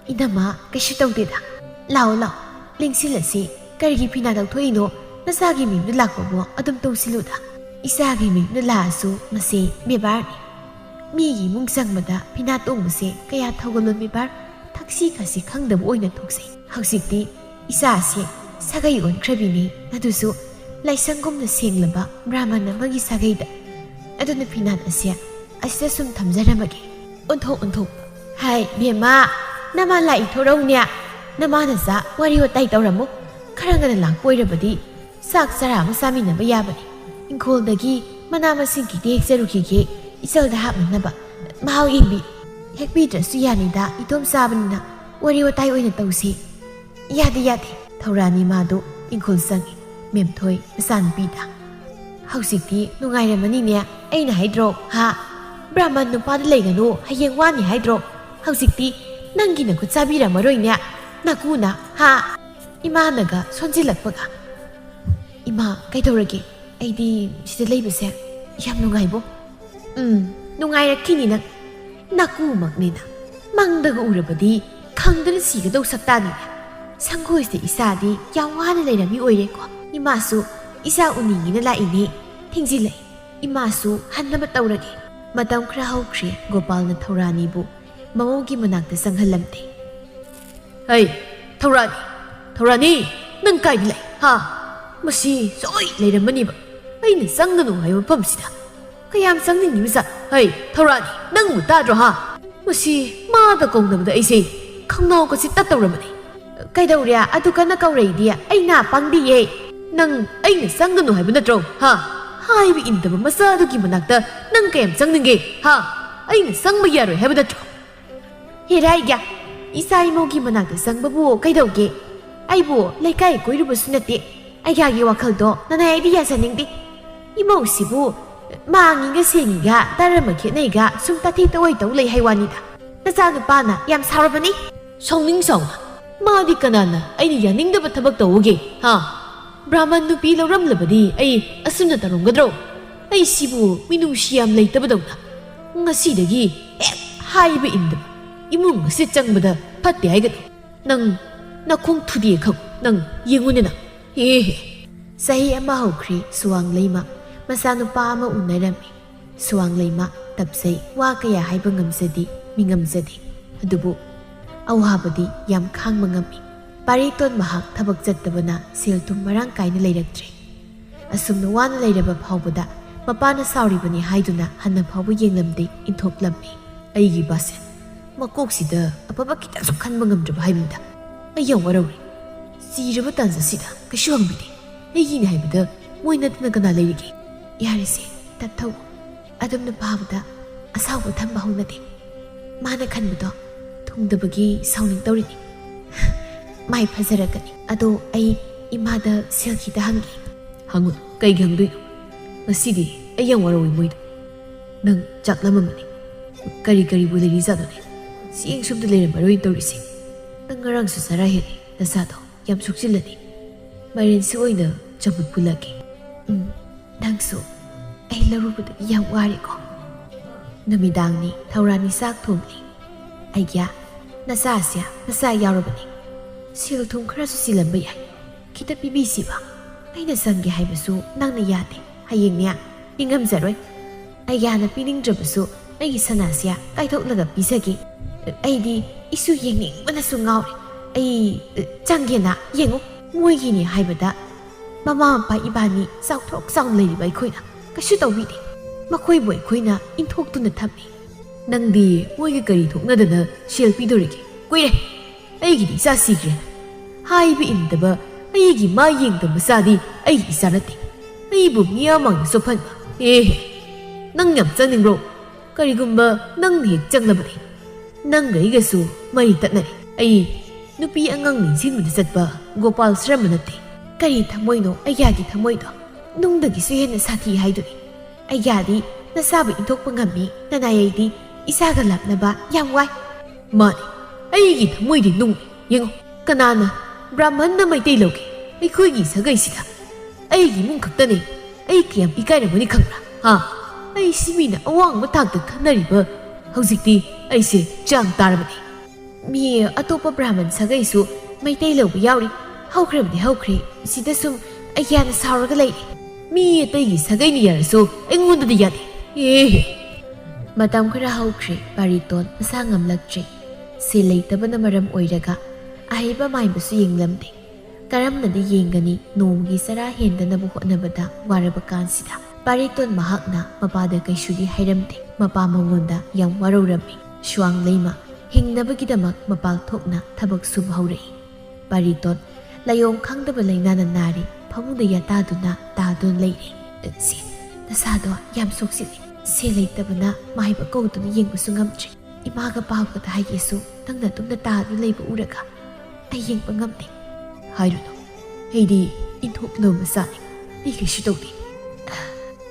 อินามาก็ชิตองติดอะเหล่าลิงสิละสิกะริพี่นาดาวถ้วยโนน่าสากิมีนุลักบัวอดมโตสิลุดะอิสากิมีนุลาสูมาเซเมียบาร์มีกี่มุงสังมาดาพี่นาตงมาเซก็ยาทาวกลนเมียบาร์ทักซี่ข้าสิขังดับโอยนันทุกเซหากสิกตีอิสาเซสักอายุอันคราบินีน่าดูสูไล่สังคมน่ะเสียงลำบากบรามันน่ะมักิสักไอ้ดะ ꯑꯗꯨꯅ ꯐꯤꯅꯥꯠ ꯑꯁꯤ ꯑꯁꯤꯗ ꯁꯨꯝ ꯊꯝꯖꯔꯝꯃꯒꯦ ꯑꯣꯟꯊꯣꯛ ꯍꯥꯏ ꯕꯦꯝꯃ ꯅꯃꯥ ꯂꯥꯛꯏ ꯊꯣꯔꯧꯅꯦ ꯅꯃꯥꯅ ꯆꯥꯛ ꯋꯥꯔꯤ ꯋꯥꯇꯥꯏ ꯇꯧꯔꯝꯃꯨ ꯈꯔ ꯉꯟꯅ ꯂꯥꯛꯄ ꯑꯣꯏꯔꯕꯗꯤ ꯆꯥꯛ ꯆꯔꯥ ꯑꯃ ꯆꯥꯃꯤꯟꯅꯕ ꯌꯥꯕꯅꯤ ꯏꯪꯈꯣꯜꯗꯒꯤ ꯃꯅꯥ ꯃꯁꯤꯡ ꯈꯤꯇ ꯍꯦꯛꯆꯔꯨꯈꯤꯒꯦ ꯏꯆꯜꯗ ꯍꯥꯞꯅꯅꯕ ꯃꯍꯥꯎ ꯌꯦꯡꯕꯤ ꯍꯦꯛꯄꯤꯗ꯭ꯔꯁꯨ ꯌꯥꯅꯤꯗ ꯏꯇꯣꯝ ꯆꯥꯕꯅꯤꯅ ꯋꯥꯔꯤ ꯋꯥꯇꯥꯏ ꯑꯣꯏꯅ ꯇꯧꯁꯤ ꯌꯥꯗꯦ ꯊꯧꯔꯥꯅꯤ ꯃꯥꯗꯨ ꯏꯪꯈꯣꯜ ꯆꯪꯉꯤ ꯃꯦꯝꯊꯣꯏ ꯃꯆꯥꯅꯨꯄꯤꯗ ꯍꯧꯖꯤꯛꯇꯤ ꯅꯨꯡꯉꯥꯏꯔꯝꯃꯅꯤꯅꯦ ꯑꯩꯅ ꯍꯥꯏꯗ꯭ꯔꯣ ꯍꯥ ꯕ꯭ꯔꯥꯍꯃꯟ ꯅꯨꯄꯥꯗ ꯂꯩꯒꯅꯨ ꯍꯌꯦꯡ ꯋꯥꯅꯤ ꯍꯥꯏꯗ꯭ꯔꯣ ꯍꯧꯖꯤꯛꯇꯤ ꯅꯪꯒꯤ ꯅꯈꯨꯠ ꯆꯥꯕꯤꯔꯝꯃꯔꯣꯏꯅꯦ ꯅꯀꯨꯅ ꯍꯥ ꯏꯃꯥꯅꯒ ꯁꯣꯟꯖꯤꯜꯂꯛꯄꯒ ꯏꯃꯥ ꯀꯩꯗꯧꯔꯒꯦ ꯑꯩꯗꯤ ꯁꯤꯗ ꯂꯩꯕꯁꯦ ꯌꯥꯝ ꯅꯨꯡꯉꯥꯏꯕꯣ ꯅꯨꯡꯉꯥꯏꯔꯛꯈꯤꯅꯤ ꯅꯪ ꯅꯀꯨꯃꯛꯅꯤꯅ ꯃꯪꯗꯒ ꯎꯔꯕꯗꯤ ꯈꯪꯗꯅ ꯁꯤꯒꯗꯧ ꯁꯛꯇꯥꯅꯤꯅꯦ ꯁꯪꯒꯣꯏꯁꯤꯗ ꯏꯆꯥꯗꯤ ꯌꯥꯝ ꯋꯥꯅ ꯂꯩꯔꯝꯃꯤ ꯑꯣꯏꯔꯦꯀꯣ ꯏꯃꯥꯁꯨ ꯏꯆꯥ ꯎꯅꯤꯡꯉꯤꯅ ꯂꯥꯛꯏꯅꯦ ꯊꯦꯡꯖꯤꯜꯂꯛꯏ ꯏꯃꯥꯁꯨ ꯍꯟꯅꯕ ꯇꯧꯔꯒꯦ ꯃꯇꯝ ꯈꯔ ꯍꯧꯈ꯭ꯔꯦ ꯒꯣꯄꯥꯜꯅ ꯊꯧꯔꯥꯅꯤꯕꯨ ꯃꯃꯧꯒꯤ ꯃꯅꯥꯛꯇ ꯆꯪꯍꯜꯂꯝꯗꯦ ꯍꯩ ꯊꯧꯔꯥꯅꯤ ꯅꯪ ꯀꯥꯏꯗ ꯂꯩ ꯍꯥ ꯃꯁꯤ ꯁꯣꯏ ꯂꯩꯔꯝꯃꯅꯤꯕ ꯑꯩꯅ ꯆꯪꯒꯅꯨ ꯍꯥꯏꯕ ꯃꯐꯝꯁꯤꯗ ꯀꯌꯥꯝ ꯆꯪꯅꯤꯡꯉꯤꯕꯖꯥꯠ ꯍꯩ ꯊꯧꯔꯥꯅꯤ ꯅꯪꯕꯨ ꯇꯥꯗ꯭ꯔꯣ ꯍꯥ ꯃꯁꯤ ꯃꯥꯗ ꯀꯧꯅꯕꯗ ꯑꯩꯁꯦ ꯈꯪꯅꯥꯎꯒꯁꯤ ꯇꯠꯇꯧꯔꯕꯅꯤ ꯀꯩꯗꯧꯔꯦ ꯑꯗꯨ ꯀꯟꯅ ꯀꯧꯔꯛꯏꯗꯤ ꯑꯩꯅ ꯄꯪꯗꯤꯌꯦ ꯅꯪ ꯑꯩꯅ ꯆꯪꯒꯅꯨ ꯍꯥꯏꯕ ꯅꯠꯇ꯭ꯔꯣ ꯍꯥ ꯍꯥꯏꯕ ꯏꯟꯗꯕ ꯃꯆꯥꯗꯨꯒꯤ ꯃꯅꯥꯛꯇ ꯅꯪ ꯀꯌꯥꯝ ꯆꯪꯅꯤꯡꯒꯦ ꯍꯥ ꯑꯩꯅ ꯆꯪꯕ ꯌꯥꯔꯣꯏ ꯍꯥꯏꯕ ꯅꯠꯇ꯭ꯔꯣ ꯍꯦꯔꯥꯏꯒ ꯏꯆꯥ ꯏꯃꯧꯒꯤ ꯃꯅꯥꯛꯇ ꯆꯪꯕꯕꯨ ꯀꯩꯗꯧꯒꯦ ꯑꯩꯕꯨ ꯂꯩꯀꯥꯏ ꯀꯣꯏꯔꯨꯕꯁꯨ ꯅꯠꯇꯦ ꯑꯩꯒꯤ ꯋꯥꯈꯜꯗꯣ ꯅꯅꯥꯏ ꯑꯩꯗꯤ ꯌꯥꯖꯅꯤꯡꯗꯦ ꯏꯃꯧꯁꯤꯕꯨ ꯃꯥꯡꯉꯤꯒ ꯁꯦꯡꯉꯤꯒ ꯇꯔꯝꯃ ꯈꯦꯠꯅꯩꯒ ꯁꯨꯝ ꯇꯥꯊꯤ ꯇꯑꯣꯏ ꯇꯧ ꯂꯩ ꯍꯥꯏꯋꯥꯅꯤꯗ ꯅꯆꯥꯅꯨꯄꯥꯅ ꯌꯥꯝ ꯁꯥꯎꯔꯕꯅꯤ ꯁꯥꯎꯅ ꯃꯥꯗꯤ ꯀꯅꯥꯅ ꯑꯩꯅ ꯌꯥꯅꯤꯡꯗꯕ ꯊꯕꯛ ꯇꯧꯕꯒꯦ ꯍꯥ ꯕ꯭ꯔꯥꯍꯃꯟ ꯅꯨꯄꯤ ꯂꯧꯔꯝꯂꯕꯗꯤ ꯑꯩ ꯑꯁꯨꯝꯅ ꯇꯧꯔꯝꯒꯗ꯭ꯔꯣ ꯑꯩ ꯁꯤꯕꯨ ꯃꯤꯅꯨꯡꯁꯤ ꯌꯥꯝ ꯂꯩꯇꯕꯗꯧꯅ ꯉꯁꯤꯗꯒꯤ ꯍꯦꯛ ꯍꯥꯏꯕ ꯏꯟꯗꯕ ꯏꯃꯨꯡ ꯑꯁꯤ ꯆꯪꯕꯗ ꯐꯠꯇꯦ ꯍꯥꯏꯒꯅꯨ ꯅꯪ ꯅꯈꯣꯡ ꯊꯨꯗꯦ ꯈꯪ ꯅꯪ ꯌꯦꯡꯉꯨꯅꯦ ꯅꯪ ꯆꯍꯤ ꯑꯃ ꯍꯧꯈ꯭ꯔꯦ ꯁꯨꯋꯥꯡꯂꯩꯃ ꯃꯆꯥꯅꯨꯄꯥ ꯑꯃ ꯎꯅꯔꯝꯃꯤ ꯁꯨꯋꯥꯡꯂꯩꯃ ꯇꯞꯆꯩ ꯋꯥ ꯀꯌꯥ ꯍꯥꯏꯕ ꯉꯝꯖꯗꯦ ꯃꯤꯉꯝꯖꯗꯦ ꯑꯗꯨꯕꯨ ꯑꯋꯥꯕꯗꯤ ꯌꯥꯝ ꯈꯥꯡꯕ ꯉꯝꯃꯤ ꯄꯥꯔꯤꯇꯣꯟ ꯃꯍꯥꯛ ꯊꯕꯛ ꯆꯠꯇꯕꯅ ꯁꯦꯜ ꯊꯨꯝ ꯃꯔꯥꯡ ꯀꯥꯏꯅ ꯂꯩꯔꯛꯇ꯭ꯔꯦ ꯑꯁꯨꯝꯅ ꯋꯥꯅ ꯂꯩꯔꯕ ꯐꯥꯎꯕꯗ ꯃꯄꯥꯅ ꯁꯥꯎꯔꯤꯕꯅꯤ ꯍꯥꯏꯗꯨꯅ ꯍꯟꯅ ꯐꯥꯎꯕ ꯌꯦꯡꯂꯝꯗꯦ ꯏꯟꯊꯣꯛꯂꯝꯃꯤ ꯑꯩꯒꯤ ꯕꯥꯁꯦ ꯃꯀꯣꯛꯁꯤꯗ ꯑꯐꯕ ꯈꯤꯇꯪꯁꯨ ꯈꯟꯕ ꯉꯝꯗ꯭ꯔꯕ ꯍꯥꯏꯕꯅꯤꯗ ꯑꯩ ꯌꯥꯝ ꯋꯥꯔꯧꯔꯦ ꯆꯤꯔꯕ ꯇꯥꯟꯖꯥꯁꯤꯗ ꯀꯩꯁꯨ ꯍꯪꯕꯤꯗꯦ ꯑꯩꯒꯤꯅꯤ ꯍꯥꯏꯕꯗ ꯃꯣꯏ ꯅꯠꯇꯅ ꯀꯅꯥ ꯂꯩꯔꯤꯒꯦ ꯌꯥꯔꯤꯁꯦ ꯇꯞꯊꯧ ꯑꯗꯨꯝꯅ ꯄꯥꯕꯗ ꯑꯁꯥꯎꯕ ꯊꯝꯕ ꯍꯧꯅꯗꯦ ꯃꯥꯅ ꯈꯟꯕꯗꯣ ꯊꯨꯡꯗꯕꯒꯤ ꯁꯥꯎꯅꯤꯡ ꯃꯥꯏ ꯐꯖꯔꯛꯀꯅꯤ ꯑꯗꯣ ꯑꯩ ꯏꯃꯥꯗ ꯁꯦꯜ ꯈꯤꯇ ꯍꯪꯒꯦ ꯍꯪꯉꯨ ꯀꯩꯒꯤ ꯍꯪꯗꯣꯏꯅꯣ ꯉꯁꯤꯗꯤ ꯑꯩ ꯌꯥꯝ ꯋꯥꯔꯧꯏ ꯃꯣꯏꯗ ꯅꯪ ꯆꯥꯛ ꯂꯥꯝꯃꯝꯃꯅꯤ ꯀꯔꯤꯕꯨ ꯂꯩꯔꯤꯖꯥꯠꯅꯣꯅꯦ ꯆꯦꯡ ꯁꯨꯝꯗ ꯂꯩꯔꯝꯃꯔꯣꯏ ꯇꯧꯔꯤꯁꯦ ꯅꯪ ꯉꯔꯥꯡꯁꯨ ꯆꯔꯥ ꯍꯦꯜꯂꯦ ꯅꯁꯥꯗꯣ ꯌꯥꯝ ꯁꯣꯛꯆꯤꯜꯂꯅꯤ ꯃꯥꯏꯔꯦꯟꯁꯤ ꯑꯣꯏꯅ ꯆꯝꯐꯨꯠ ꯐꯨꯠꯂꯛꯀꯦ ꯅꯪꯁꯨ ꯑꯩ ꯂꯧꯔꯨꯕꯗꯒꯤ ꯌꯥꯝ ꯋꯥꯔꯦꯀꯣ ꯅꯨꯃꯤꯗꯥꯡꯅꯤ ꯊꯧꯔꯥꯅꯤ ꯆꯥꯛ ꯊꯣꯡꯂꯤ ꯑꯩꯒ꯭ꯌꯥ ꯅꯆꯥꯁꯦ ꯅꯆꯥ ꯌꯥꯎꯔꯕꯅꯤ ꯁꯦꯜ ꯊꯨꯝ ꯈꯔꯁꯨ ꯆꯤꯜꯂꯝꯕ ꯌꯥꯏ ꯈꯤꯇ ꯄꯤꯕꯤꯁꯤꯕ ꯑꯩꯅ ꯆꯪꯒꯦ ꯍꯥꯏꯕꯁꯨ ꯅꯪꯅ ꯌꯥꯗꯦ ꯍꯌꯦꯡꯅꯦ ꯄꯤꯉꯝꯖꯔꯣꯏ ꯑꯩꯒ꯭ꯌꯥꯅ ꯄꯤꯅꯤꯡꯗ꯭ꯔꯕꯁꯨ ꯑꯩꯒꯤ ꯁꯅꯥꯁꯦ ꯀꯥꯏꯊꯣꯛꯂꯒ ꯄꯤꯖꯒꯦ ꯑꯩꯗꯤ ꯏꯁꯨ ꯌꯦꯡꯅꯤꯡꯕꯅꯁꯨ ꯉꯥꯎꯔꯦ ꯑꯩ ꯆꯪꯒꯦꯅ ꯌꯦꯡꯉꯨ ꯃꯣꯏꯒꯤꯅꯤ ꯍꯥꯏꯕꯗ ꯃꯃꯥ ꯃꯄꯥ ꯏꯕꯥꯅꯤ ꯆꯥꯎꯊꯣꯛ ꯆꯥꯎꯅ ꯂꯩꯔꯤꯕ ꯑꯩꯈꯣꯏꯅ ꯀꯩꯁꯨ ꯇꯧꯕꯤꯗꯦ ꯃꯈꯣꯏꯕꯨ ꯑꯩꯈꯣꯏꯅ ꯏꯟꯊꯣꯛꯇꯨꯅ ꯊꯝꯃꯤ ꯅꯪꯗꯤ ꯃꯣꯏꯒ ꯀꯔꯤ ꯊꯣꯛꯅꯗꯅ ꯁꯦꯜ ꯄꯤꯗꯣꯔꯤꯒꯦ ꯀꯨꯏꯔꯦ ꯑꯩꯒꯤꯗꯤ ꯏꯆꯥ ꯁꯤꯈ꯭ꯔꯦ ꯍꯥꯏꯕ ꯏꯟꯗꯕ ꯑꯩꯒꯤ ꯃꯥ ꯌꯦꯡꯗꯕ ꯃꯆꯥꯗꯤ ꯑꯩꯒꯤ ꯏꯆꯥ ꯅꯠꯇꯦ ꯑꯩꯕꯨ ꯃꯤꯌꯥꯝꯃꯥꯡꯗ ꯆꯣꯞꯍꯟꯕ ꯅꯪ ꯌꯥꯝ ꯆꯪꯅꯤꯡꯕ꯭ꯔꯣ ꯀꯔꯤꯒꯨꯝꯕ ꯅꯪꯅ ꯍꯦꯛ ꯆꯪꯂꯕꯗꯤ ꯅꯪꯒ ꯑꯩꯒꯁꯨ ꯃꯔꯤ ꯇꯠꯅꯔꯦ ꯑꯩ ꯅꯨꯄꯤ ꯑꯉꯥꯡ ꯅꯤꯡꯁꯤꯡꯕꯗ ꯆꯠꯄ ꯒꯣꯄꯥꯜ ꯁꯔꯃ ꯅꯠꯇꯦ ꯀꯔꯤ ꯊꯃꯣꯏꯅꯣ ꯑꯩꯒ꯭ꯌꯥꯒꯤ ꯊꯃꯣꯏꯗꯣ ꯅꯨꯡꯗꯒꯤꯁꯨ ꯍꯦꯟꯅ ꯁꯥꯊꯤ ꯍꯥꯏꯗꯨꯅꯤ ꯑꯩꯒ꯭ꯌꯥꯗꯤ ꯅꯆꯥꯕꯨ ꯏꯟꯊꯣꯛꯄ ꯉꯝꯃꯤ ꯅꯅꯥꯏꯗꯤ ꯏꯆꯥꯒ ꯂꯥꯞꯅꯕ ꯌꯥꯝ ꯋꯥꯏ ꯃꯥꯅꯤ ꯑꯩꯒꯤ ꯊꯃꯣꯏꯗꯤ ꯅꯨꯡꯅꯤ ꯌꯦꯡꯉꯣ ꯀꯅꯥꯅ ꯕ꯭ꯔꯥꯍꯃꯟꯅ ꯃꯩꯇꯩ ꯂꯧꯒꯦ ꯑꯩꯈꯣꯏꯒꯤ ꯁꯥꯒꯩꯁꯤꯗ ꯑꯩꯒꯤ ꯏꯃꯨꯡ ꯈꯛꯇꯅꯤ ꯑꯩ ꯀꯌꯥꯝ ꯏꯀꯥꯏꯔꯝꯒꯅꯤ ꯈꯪꯕ꯭ꯔꯥ ꯍꯥ ꯑꯩ ꯁꯤ ꯃꯤꯅ ꯑꯋꯥꯡꯕ ꯊꯥꯛꯇ ꯈꯟꯅꯔꯤꯕ ꯍꯧꯖꯤꯛꯇꯤ ꯑꯩꯁꯦ ꯆꯥꯡ ꯇꯥꯔꯕꯅꯤ ꯃꯤ ꯑꯇꯣꯞꯄ ꯕ꯭ꯔꯥꯍꯃꯟ ꯁꯥꯒꯩꯁꯨ ꯃꯩꯇꯩ ꯂꯧꯕ ꯌꯥꯎꯔꯤ ꯍꯧꯈ꯭ꯔꯦ ꯁꯤꯗ ꯁꯨꯝ ꯑꯩꯒ꯭ꯌꯥꯅ ꯁꯥꯎꯔꯒ ꯂꯩꯔꯦ ꯃꯤ ꯑꯇꯩꯒꯤ ꯁꯥꯒꯩꯅ ꯌꯥꯔꯁꯨ ꯑꯩꯉꯣꯟꯗꯗꯤ ꯌꯥꯗꯦ ꯃꯇꯝ ꯈꯔ ꯍꯧꯈ꯭ꯔꯦ ꯄꯥꯔꯤꯇꯣꯟ ꯃꯁꯥ ꯉꯝꯂꯛꯇ꯭ꯔꯦ ꯁꯦꯜ ꯂꯩꯇꯕꯅ ꯃꯔꯝ ꯑꯣꯏꯔꯒ ꯑꯍꯩꯕ ꯃꯥꯏꯕꯁꯨ ꯌꯦꯡꯂꯝꯗꯦ ꯀꯔꯝꯅꯗꯤ ꯌꯦꯡꯒꯅꯤ ꯅꯣꯡꯃꯒꯤ ꯆꯔꯥ ꯍꯦꯟꯗꯅꯕ ꯍꯣꯠꯅꯕꯗ ꯋꯥꯔꯕ ꯀꯥꯟꯁꯤꯗ Pariton mahakna mapada kaysudi hairamde mapa mangonda yang waraurammi Shuang Leima hingnabagidamak mapal thokna thabak subhaurei. Pariton layong khangdaba lainana nari phamungda yataduna tadun leiri. Si nasado yam soksili se leitabana maiba kauduna yengbasu ngamdre. Imaga pawgada haigesu nangna tumna tadu leiba uraga ai yengba ngamde. Hairuno heidi inthoklo masani ni kaisu tawde.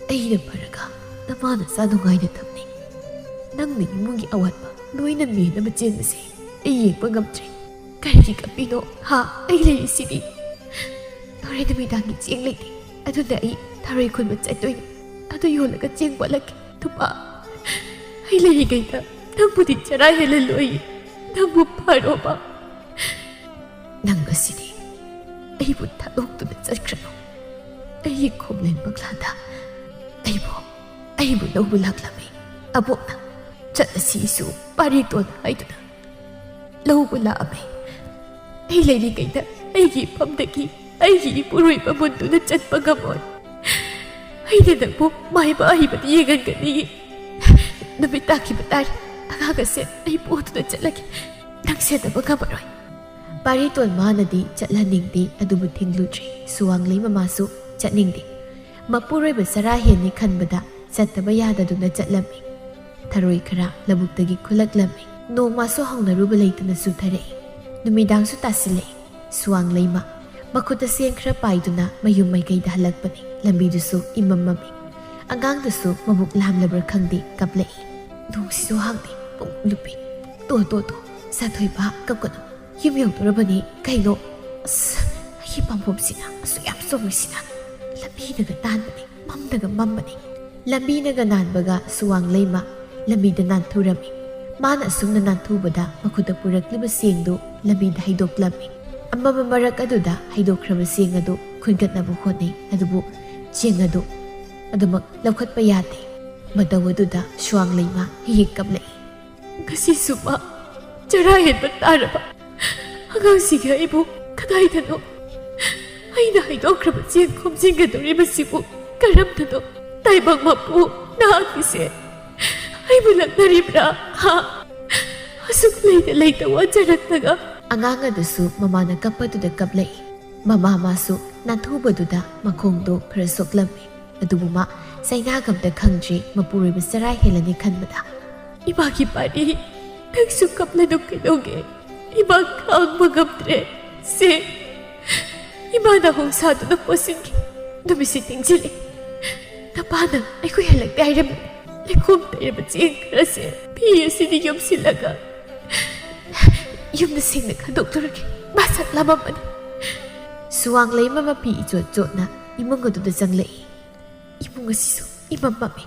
Aina paraga namana sa nungaina thamni. Nangna imungi awatba loina mena machenbase ai yengba ngamdre. Karigi kapino ha ai leisidi. Tore namidangi cheng leite aduna ai tharoi khunba chattoina adu yolaga cheng walak tupa ai leigaita nambudi chara helaloi nambu paroba. Nang asidi ai bu thadokuna chakhrano ai khomlen baglada ai bu no bulaklami abona chatasi su pariton haiduna lobula ame ai leiri kaita ai gi pamdaki ai gi puroi pamunduna chatpa gamon ai de dabo mai ba ai bati yegan gani nabita ki batar aga se ai potuna chatlaki nang se da bagabaroi. Pariton manadi chatlaningdi adubu thinglutri Suwang Leima masu chatningdi mapuroi basara henni khanbada chattaba yadaduna chatlami. Tharoi khara labuktagi khulaklami nomasu hongnaruba leitana sutharei. Numidangsu tasile Suwang Leima makuta seng khara paiduna mayum maikaida halakpani lambidusu imamami. Angangdusu mabuk lamlabra khangdi kaplei. Nungsisu hangdi pung lupi to sathoiba kapkano yum yautorabani kaino hi pampomsina asu yam somisina lambinaga tanbani mambani lambinaga nanbaga Suwang Leima lambida nanthurami. Mana asumna nanthubada makuda purakliba sengdu lambida haidoklami. Amama marak aduda haidokraba seng adu khungatnabu hotnei adubu cheng adu adumak lawkhatpa yade. Madaw aduda Suwang Leima hihik kaplei. Kasi suma chara henba taraba agang ibu kadaidano aina haidokraba cheng khomjingadoribasibu karamdano taibang mapu nahakise aibu laknaribra ha asuk leita wajaraknaga. Angang adusu mamana kappaduda kaplei. Mama masu nanthubaduda makhongdo khara soklami adubu ma sainagamda khangdri mapuroi sarai helani khanbada. Ibagi pari nangsu kaplanu kaidoge iba khangba ngamdre se imana hongsaduna posingi numisi tingzili napana aikoi halakte hairami lekhom tairaba cheng khara se pi asidi yomsilaga yumna sengna khadoktorage masak lamamani. Suwang Leima mapi ichot-chotna imung aduda changlei. Imung asisu imamami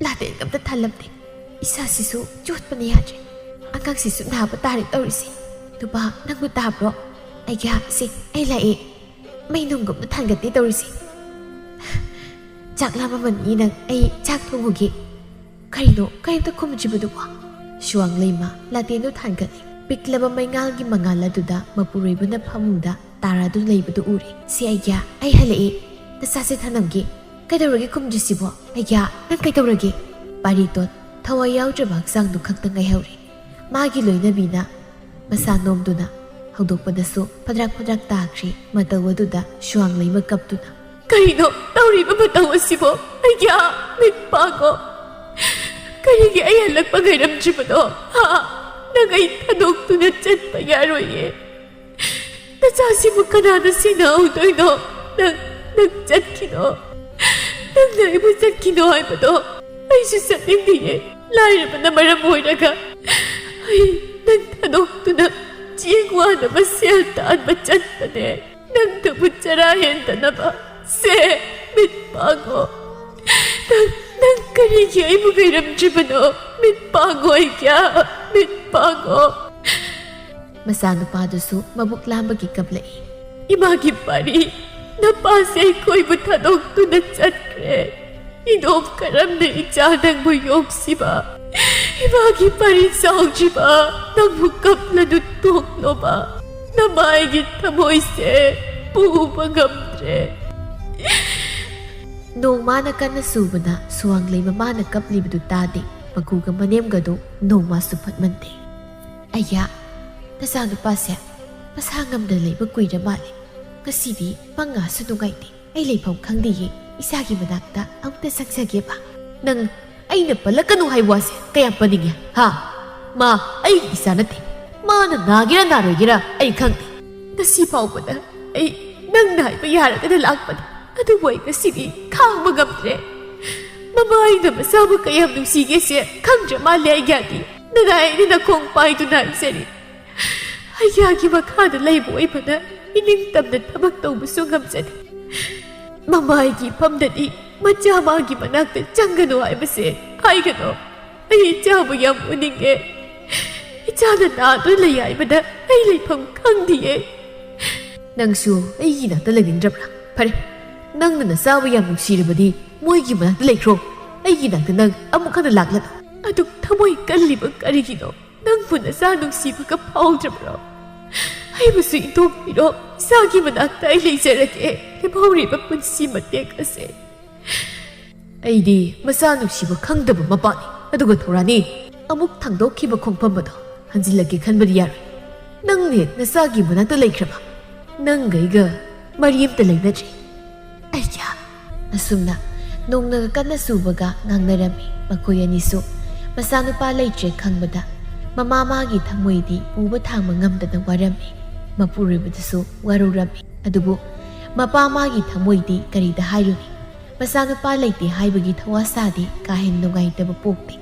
late kamta thalamde isa sisu chotpani yadre angang sisu naba tare taurisi tuba nangbu tabro ai kya se ai lai mai nungum na thangati taurisi chak lamamani nang ai chak thongugi karino kaimta khumjibadu wa. Suwang Leima late no thangali piklaba maingalgi mangala duda mapuroibuna phamungda taradu leibadu uri. Si ai kya ai halai tasase thanamgi kaidorage khumjisibo ai kya nang kaidorage. Pariton thawai yaudraba hakchangdu khakta ngaihauri. Magi loinabina masa nomduna hawdokpadasu padrak taakri mataw aduda Suwang Leima kaptuna karino tauriba mataw asibo ai kya mitpago karigi ai halakpa ngairamdribado ha nangay thadoktuna chatpa yaroye. Nasasibo kanana sinaudoyno nagchatkino nangna ibu chatkino haibado aisu satnindiye lairabana maram oiraga ai nang thadoktuna chengwanaba sel taanba chatpane nangdabu chara hentanaba se mitpago nang karigi aibu ngairamdribano mitpago ai kya mitpago. Masanupadusu mabuk lambagi kaplei. Imagi pari napase koibu thadoktuna chatkre idom karamna ichanangbu yoksiba imagi pari saugjiba nangbu kaplanu tokloba namaigi thamoise puba ngamdre Nong mana kana subana suang lay mamana kaplibadu tade maguga manem gado nong masupat mante. Aya, nasano pa siya, masangam na lay magkuida mali. Kasi di, mga sunungay di, ay lay pang kang diye, isagi manakta ang tasagsagya pa. Nang ay napala kanuhay wasi, kaya paningya, ha? Ma, ay isa natin. Mana nagira narogira, ay kang di. Nasipaw pa na, ay nang naipayara ka na lang pa na. Ano way kasi di, kang magamtre. Mamay na masama kayam nung sige siya, kang jamali ay gati. Nanay na kong pay tunay siya rin. Ay yagi makana lay mo ay pa na, iningtam na tabag taw masungam siya rin. Mamay ki pamdani, Macama gi manakta changano ay base. Ay gano. Ay chamo yam uning e. Ichana na to layay bada ay lay pang kang di e. Nang su ay gina talagang drabra. Pare. Nang nanasawa yam nugsirabadi moy gi manakta laykro. Ay ginakta nang amuk ka nalaglat. Aduk tamoy kalibang karigino. Nang punasa nungsiba ka paul drabra. Ay baso itong pino. Sagi manakta ay laysarak e. Nabauri pa punsi matek ase. Ay di masanong siba khangdaba mapani aduga thorani amuk thangdokhiba khongphambado hanjilagi khanbadi yarai nangne nasagi manata laikhraba nangaiga mariyamta lainatri ayya asumna nongna kanna subaga ngangnarami makoi anisu masanupa laitre khangbada mama magi thamoidi uba thangma ngamdana warami mapuribadasu warurami adubu mapa magi thamoidi karida hairuni Masanupa laite haibagi thawasadi kahin nungai taba pokte.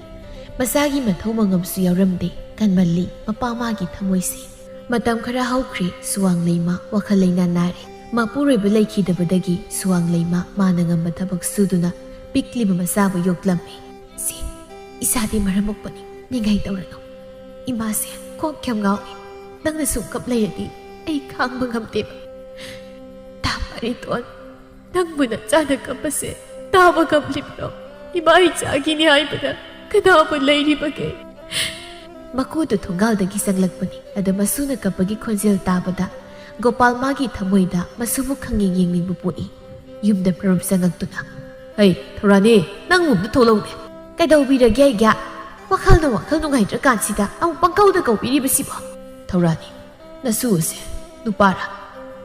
Masagi mathau mangamsu yauramde kanmalli mapamagi thamoisi. Matam khara haukri suwang leima wakhal leina nare. Mapureba laikhidabadagi suwang leima manangam mathabak suduna pikliba masabu yoklammi. Si isadi maramokpani ningai taurano. Imase kok kyam ngawi nangna sungkap lairadi ay khangba ngamteba. Tapariton Nang muna sana kapase, tama kang libro. Ibahay sa akin ni Haibana, kanapon lay ni bagay. Makudo tunggal na gisang lagpani, ada masuna kapag ikonsil tabada, gopal magi tamoy da, masubok kang nginging bupuni. Yung da parab sa ngagtuna. Ay, Torani, nang mum na tulong ne. Kay daw biragay ga, wakal nung hydra sida, ang pangkaw na kaw biribasiba. Torani, nasuose, nupara.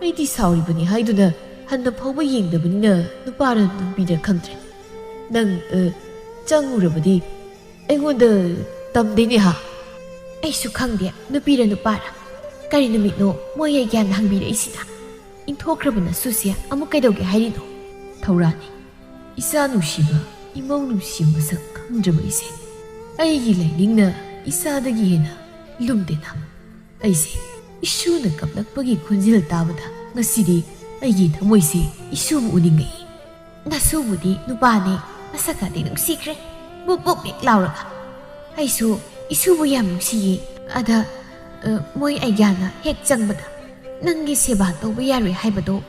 Ay di sauri ba ni Haiduna, Handa pauba yengdabnina nupara nupida khangtre nang changurabadi aingonda tamdeni ha aisu khangde nupira nupara kari namitno moy gyan hangbira isina inthokrabana susia amuk kaidauge hairino thaurani isa nusiba imau nusiba sak khangdraba ise aigi lainingna isadagi hena lumdena aise isuna kaplakpagi khunjil tabada ngasidi Ay thamoisi isubu uningai. Nasubudi nupane masakati nungsikre. Bubuk lauraga. Aisu isubu yam nungsiye. Ada moy aygana hek changbada. Nangi seba tawba yaroi haibado.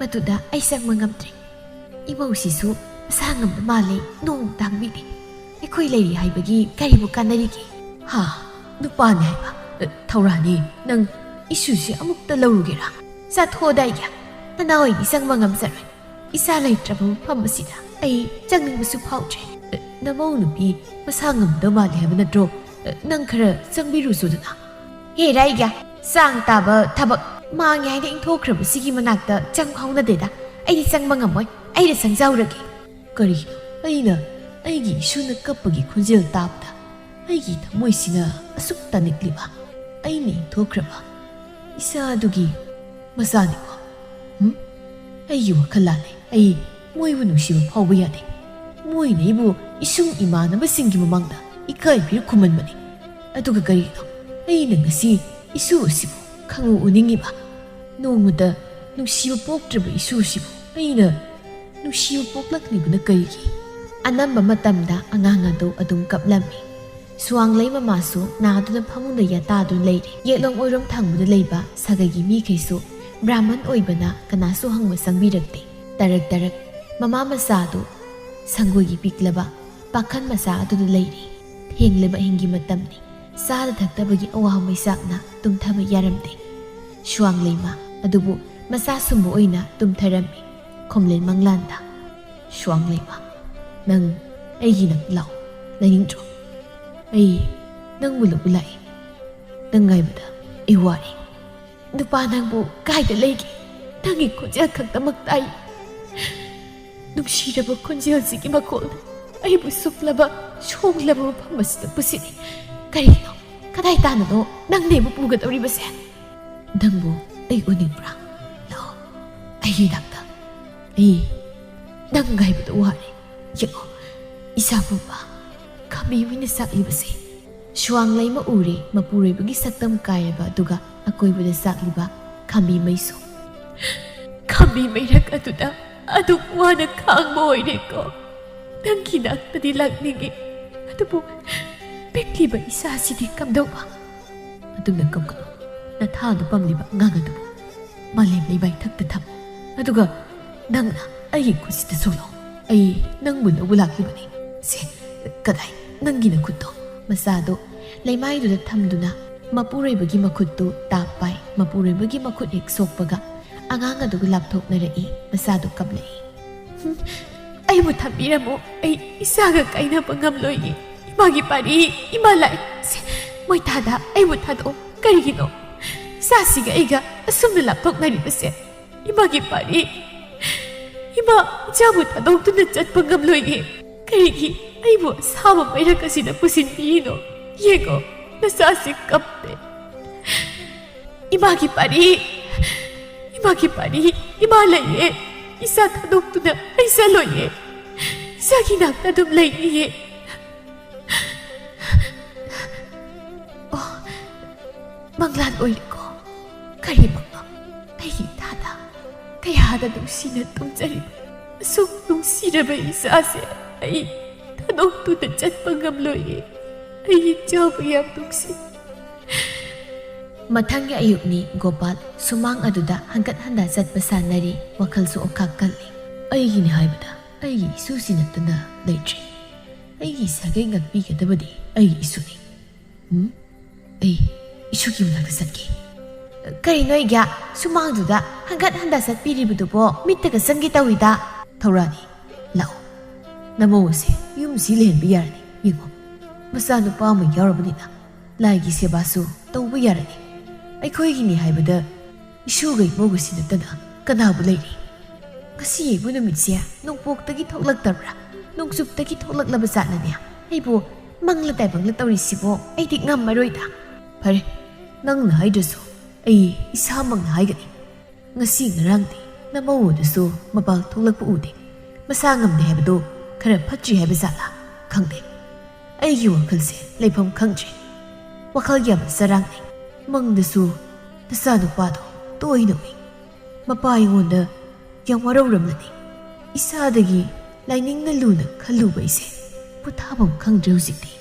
Matuda ay sang mangamtre. Imausisu masangam na mali nung tangbidi. Ikoi layri haibagi karibu kanarigi. Ha, nupane haiba. Taurani nang isusi amukta laurugera. Sa thodayya. Tanaw ay isang mangamsaran. Isa lay trabang pamasida ay jangning masu pautre. Namaw nupi masangam damali haba na dro. Nang kara sang biru sudana. Hey raiga, sang taba tabak maangay na intokraba sige managda jang pao na deda. Ay di sang mangamoy, ay di sang zawragi. Kari, ay na, ay gi isu na kapagi kunzil tabda. Ay gi tamoy sina asuk tanik liba. Ay na intokraba. Isa adugi masani ko. Ay wakalale ay moy nusiba pauba yade. Moy na ibu isung imana masingi mamangda ikay bir kumanmani. Aduga garino ay nangasi isu sibu kangu uningi ba. Nongmuda nusiba poktraba isu sibu ay na nusiba poklakni ba na karigi. Anamba matamda anganga do adum kaplami. Suang lay mamaso na aduna pamuna yata adun layri. Yetlong oirom thangmuda layba sagagi mi kayso Brahman oibana kanasu hangma sangbirakte. Tarak mama masado sanggogi piklaba pakhan masado layri. Hengleba hingi matamni. Sada thaktabagi awaha maisakna tumthaba yaramte. Shuang layma adubu masasumbo oina tumtharami. Komlen manglanda. Shuang Lema Nang Ai Ginak Lau Laning Tro Ai Nang Wula Ulai Nang Ngai Bada Ai Wari Nupa Nang Bu Kai Da Legi Nang I Kunjel Kak Tamak Tai Nung Shiraba Kunjel Sigi Makol Ai Bu Suplaba Shong Laba Pamasita Pusini Karino Kadai Tana No Nang Nebu Pugat Oribase Nang Bu Ai Uning Bra Lao Ai Hidakta Ai Nang Ngai Bada Wari Yango Isa Pupa Kami Wina Sak Libase Shuang Lai Ma Uri Mapure Bagi Saktam Kayaba Duga Akoi Bada Sak Liba Kami Maiso Kami Mairak Atuda Aduk Wana Kang Boy Neko Nang Kinak Tadi Lakningi Atubu Bekliba Isa Sidi Kamdoba Atum Nang Kamkano Nathana Pamliba Ngangatubu Malim Libay Takta Tam Aduga Nang Na Ay Kusita Solo Ay Nang Muna Wulak Libani Se Kadai Nang Gina Kuto Masado Laymay Duda Tamduna Mapuray Bagi Makuto Tapay Mapuray Bagi Makut Ik Sokpaga Angang Aduga Laptop na rai Masado Kablay Ay mo tambira mo Ay isaga kay na pangamloy Imagi pari Imalay Se Moy tada Ay mo tado Karigino Sasiga iga Asum na laptop na rin se Imagi pari Ima Jamu tadong tunadjat pangamloy Karigi Ay mo Sama mayra kasi na pusinpino Yego Nasasik kapte Imagi pari Imagi pari Imalay Isa tadong tuna Ay saloy Isa ginagtadong lay Oh Manglan oil ko Kari mga Ay tada Kaya hada nung sinatong jarib Asok nung sinabay isa ase Ay Tanong tunadjat pangamloy Ay jabayam nung sin Matang ya ayuk ni Gopal sumang aduda hanggat handa zat pasanari wakal su okakali ay gini haibada ay susi natana leitri ay sagay ngagpi kadabadi ay isuni ay isuki mulak satki kari noi gya sumang aduda hanggat handa zat piribudu po mittaga sangi tawida taurani lao namo se yum silen biyarni yingo masanu pa mo yarabani na laigi sebasu tawbu yarani ꯑꯩꯈꯣꯏꯒꯤꯅꯤ ꯍꯥꯏꯕꯗ ꯏꯁꯨꯒ ꯏꯃꯧꯒꯁꯤ ꯅꯠꯇꯅ ꯀꯅꯥꯕꯨ ꯂꯩꯔꯤ ꯉꯁꯤ ꯑꯩꯕꯨ ꯅꯨꯃꯤꯠꯁꯦ ꯅꯣꯡꯄꯣꯛꯇꯒꯤ ꯊꯣꯛꯂꯛꯇꯕ꯭ꯔꯥ ꯅꯣꯡꯆꯨꯞꯇꯒꯤ ꯊꯣꯛꯂꯛꯂꯕ ꯖꯥꯠꯂꯅꯦ ꯑꯩꯕꯨ ꯃꯪꯂ ꯇꯥꯏꯕꯪꯂ ꯇꯧꯔꯤꯁꯤꯕꯣ ꯑꯩꯗꯤ ꯉꯝꯃꯔꯣꯏꯗ ꯐꯔꯦ ꯅꯪꯅ ꯍꯥꯏꯗ꯭ꯔꯁꯨ ꯑꯩ ꯏꯁꯥꯃꯛꯅ ꯍꯥꯏꯒꯅꯤ ꯉꯁꯤ ꯉꯔꯥꯡꯗꯤ ꯅꯃꯧ ꯑꯗꯨꯁꯨ ꯃꯄꯥꯜ ꯊꯣꯛꯂꯛꯄ ꯎꯗꯦ ꯃꯁꯥ ꯉꯝꯗꯦ ꯍꯥꯏꯕꯗꯣ ꯈꯔ ꯐꯠꯇ꯭ꯔꯤ ꯍꯥꯏꯕ ꯖꯥꯠꯂꯥ ꯈꯪꯗꯦ ꯑꯩꯒꯤ ꯋꯥꯈꯜꯁꯦ ꯂꯩꯐꯝ ꯈꯪꯗ꯭ꯔꯦ ꯋꯥꯈꯜ ꯌꯥꯝꯅ ꯆꯔꯥꯡꯅꯩ ꯃꯪꯗꯁꯨ ꯅꯆꯥꯅꯨꯄꯥꯗꯣ ꯇꯣꯏꯅ ꯎꯏ ꯃꯄꯥ ꯑꯩꯉꯣꯟꯗ ꯌꯥꯝ ꯋꯥꯔꯧꯔꯝꯂꯅꯤ ꯏꯁꯥꯗꯒꯤ ꯂꯥꯏꯅꯤꯡꯅ ꯂꯨꯅ ꯈꯜꯂꯨꯕ ꯑꯩꯁꯦ ꯄꯣꯊꯥꯐꯝ ꯈꯪꯗ꯭ꯔꯦ ꯍꯧꯖꯤꯛꯇꯤ